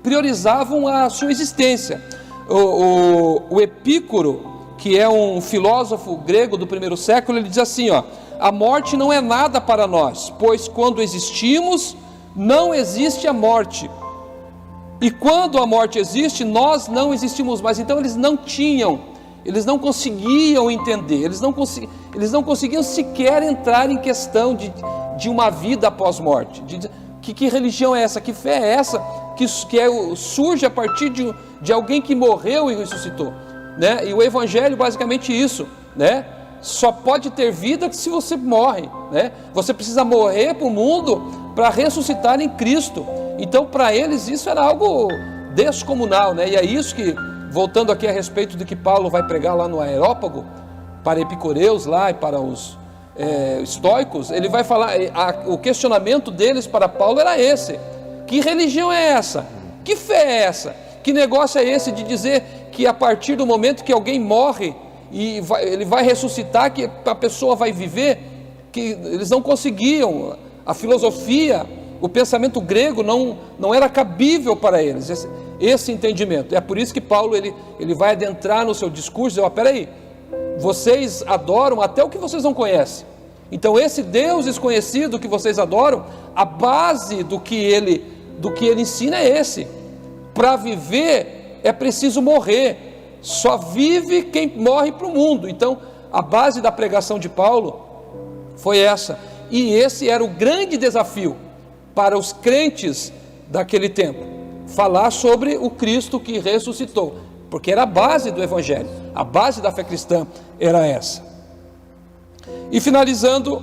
priorizavam a sua existência. O Epícoro, que é um filósofo grego do primeiro século, ele diz assim, a morte não é nada para nós, pois quando existimos, não existe a morte. E quando a morte existe, nós não existimos mais. Então eles não conseguiam entender, eles não conseguiam sequer entrar em questão de uma vida após morte. Que religião é essa? Que fé é essa? Que surge a partir de alguém que morreu e ressuscitou, né? E o Evangelho basicamente isso, né? Só pode ter vida se você morre, né? Você precisa morrer para o mundo para ressuscitar em Cristo. Então para eles isso era algo descomunal, né? E é isso que, voltando aqui a respeito do que Paulo vai pregar lá no Areópago, para epicureus lá e para os estoicos, ele vai falar, o questionamento deles para Paulo era esse: que religião é essa? Que fé é essa? Que negócio é esse de dizer que a partir do momento que alguém morre e ele vai ressuscitar, que a pessoa vai viver? Que eles não conseguiam, a filosofia, o pensamento grego não era cabível para eles, esse entendimento. É por isso que Paulo ele vai adentrar no seu discurso e dizer, peraí, vocês adoram até o que vocês não conhecem. Então esse Deus desconhecido que vocês adoram, a base do que ele ensina é esse: para viver é preciso morrer, só vive quem morre para o mundo. Então a base da pregação de Paulo foi essa, e esse era o grande desafio para os crentes daquele tempo, falar sobre o Cristo que ressuscitou, porque era a base do Evangelho, a base da fé cristã era essa. E finalizando,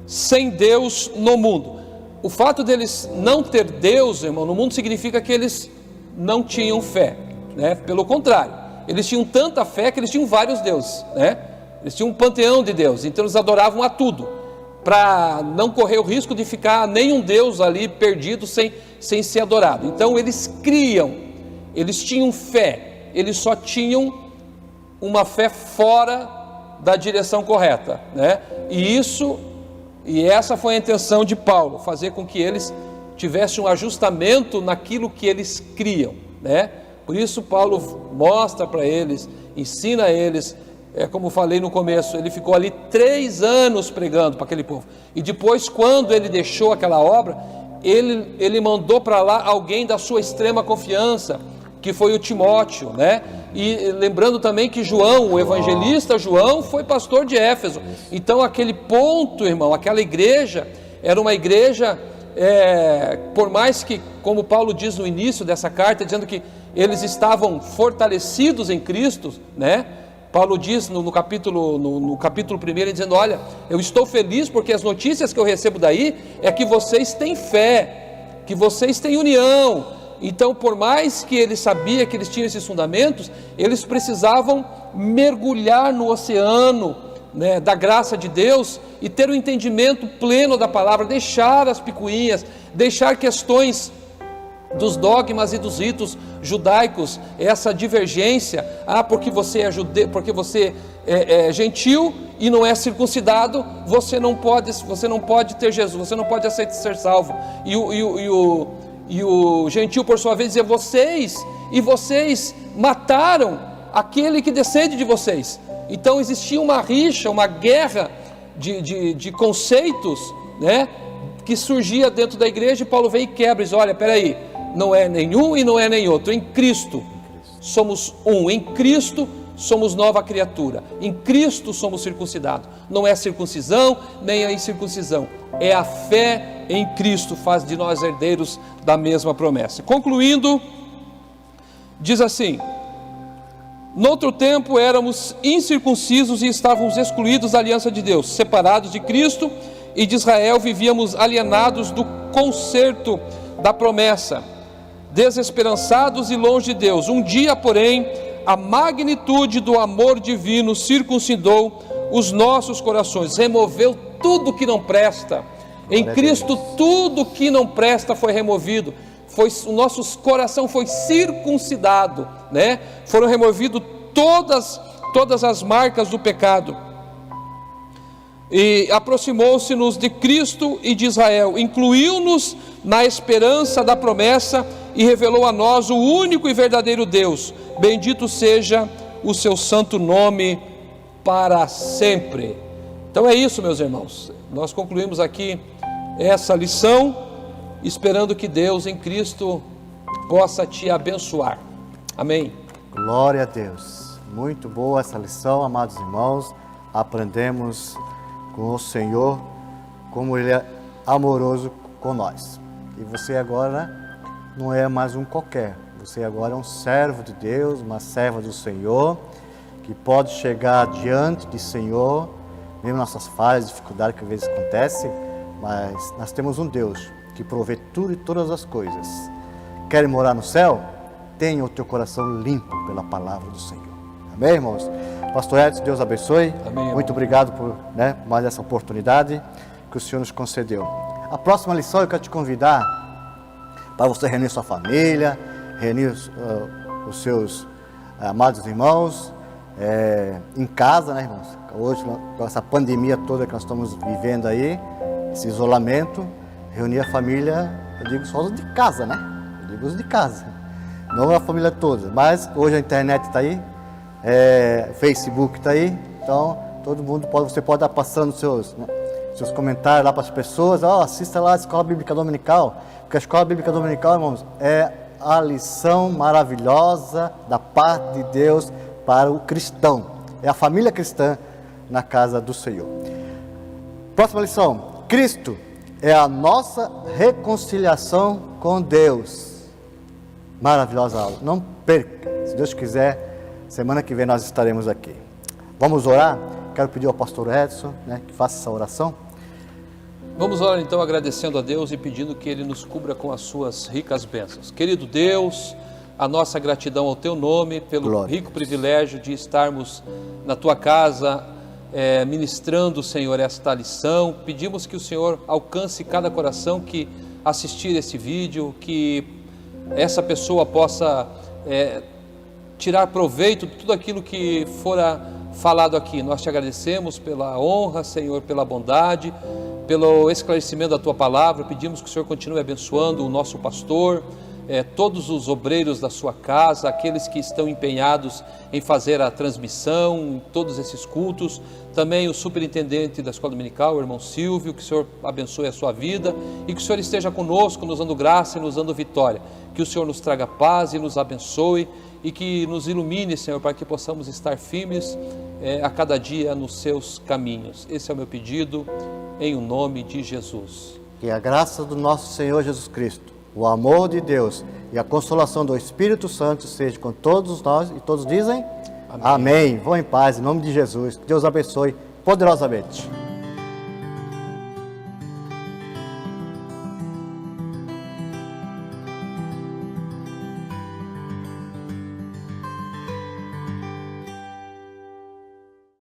sem Deus no mundo. O fato deles não ter Deus, irmão, no mundo significa que eles não tinham fé, né? Pelo contrário, eles tinham tanta fé que eles tinham vários deuses, né? Eles tinham um panteão de deuses, então eles adoravam a tudo, para não correr o risco de ficar nenhum Deus ali perdido sem ser adorado. Então eles criam, eles tinham fé, eles só tinham uma fé fora da direção correta, né? E essa foi a intenção de Paulo, fazer com que eles tivessem um ajustamento naquilo que eles criam, né? Por isso Paulo mostra para eles, ensina a eles, como falei no começo, ele ficou ali 3 anos pregando para aquele povo, e depois, quando ele deixou aquela obra, ele mandou para lá alguém da sua extrema confiança, que foi o Timóteo, né? E lembrando também que João, o evangelista João, foi pastor de Éfeso. Então aquele ponto, irmão, aquela igreja era uma igreja, por mais que, como Paulo diz no início dessa carta, dizendo que eles estavam fortalecidos em Cristo, né? Paulo diz no capítulo 1, dizendo: olha, eu estou feliz porque as notícias que eu recebo daí é que vocês têm fé, que vocês têm união. Então, por mais que ele sabia que eles tinham esses fundamentos, eles precisavam mergulhar no oceano, né, da graça de Deus e ter o entendimento pleno da palavra, deixar as picuinhas, deixar questões dos dogmas e dos ritos judaicos, essa divergência, porque você é judeu, porque você é gentil e não é circuncidado, você não pode ter Jesus, você não pode aceitar ser salvo. E o gentil, por sua vez, dizia: vocês mataram aquele que descende de vocês. Então existia uma rixa, uma guerra de conceitos, né, que surgia dentro da igreja, e Paulo veio e quebra e diz: olha, peraí, não é nenhum e não é nem outro, em Cristo somos um, em Cristo somos nova criatura, em Cristo somos circuncidados. Não é circuncisão nem a incircuncisão, é a fé em Cristo faz de nós herdeiros da mesma promessa. Concluindo, diz assim: noutro tempo éramos incircuncisos e estávamos excluídos da aliança de Deus, separados de Cristo e de Israel, vivíamos alienados do concerto da promessa, desesperançados e longe de Deus. Um dia, porém, a magnitude do amor divino circuncidou os nossos corações, removeu tudo que não presta. Em Cristo tudo que não presta foi removido. O nosso coração foi circuncidado, né? Foram removidas todas as marcas do pecado. E aproximou-se-nos de Cristo e de Israel, incluiu-nos na esperança da promessa e revelou a nós o único e verdadeiro Deus. Bendito seja o seu santo nome para sempre. Então é isso, meus irmãos. Nós concluímos aqui essa lição, esperando que Deus em Cristo possa te abençoar. Amém. Glória a Deus. Muito boa essa lição, amados irmãos. Aprendemos com o Senhor como Ele é amoroso com nós. E você agora não é mais um qualquer. Você agora é um servo de Deus, uma serva do Senhor, que pode chegar diante do Senhor, mesmo nossas falhas, dificuldades que às vezes acontecem, mas nós temos um Deus que provê tudo e todas as coisas. Quer morar no céu? Tenha o teu coração limpo pela palavra do Senhor. Amém, irmãos? Pastor Edson, Deus abençoe. Amém, muito obrigado por mais essa oportunidade que o Senhor nos concedeu. A próxima lição eu quero te convidar para você reunir sua família, reunir os seus amados irmãos em casa, né, irmãos? Hoje, com essa pandemia toda que nós estamos vivendo aí, esse isolamento, reunir a família, eu digo só os de casa, né? Eu digo os de casa, não a família toda, mas hoje a internet está aí, Facebook está aí, então todo mundo você pode estar passando seus comentários lá para as pessoas, assista lá a Escola Bíblica Dominical, porque a Escola Bíblica Dominical, irmãos, é a lição maravilhosa da parte de Deus para o cristão, é a família cristã na casa do Senhor. Próxima lição: Cristo é a nossa reconciliação com Deus. Maravilhosa aula, não perca. Se Deus quiser, semana que vem nós estaremos aqui. Vamos orar? Quero pedir ao pastor Edson, que faça essa oração. Vamos orar então, agradecendo a Deus e pedindo que Ele nos cubra com as suas ricas bênçãos. Querido Deus, a nossa gratidão ao Teu nome, pelo rico privilégio de estarmos na Tua casa, ministrando, Senhor, esta lição. Pedimos que o Senhor alcance cada coração que assistir esse vídeo, que essa pessoa possa tirar proveito de tudo aquilo que fora falado aqui. Nós te agradecemos pela honra, Senhor, pela bondade, pelo esclarecimento da Tua palavra. Pedimos que o Senhor continue abençoando o nosso pastor, todos os obreiros da sua casa, aqueles que estão empenhados em fazer a transmissão, em todos esses cultos, também o superintendente da Escola Dominical, o irmão Silvio, que o Senhor abençoe a sua vida e que o Senhor esteja conosco, nos dando graça e nos dando vitória, que o Senhor nos traga paz e nos abençoe e que nos ilumine, Senhor, para que possamos estar firmes a cada dia nos seus caminhos. Esse é o meu pedido, em o nome de Jesus. Que a graça do nosso Senhor Jesus Cristo, o amor de Deus e a consolação do Espírito Santo seja com todos nós, e todos dizem amém. Amém. Vão em paz, em nome de Jesus. Que Deus abençoe poderosamente.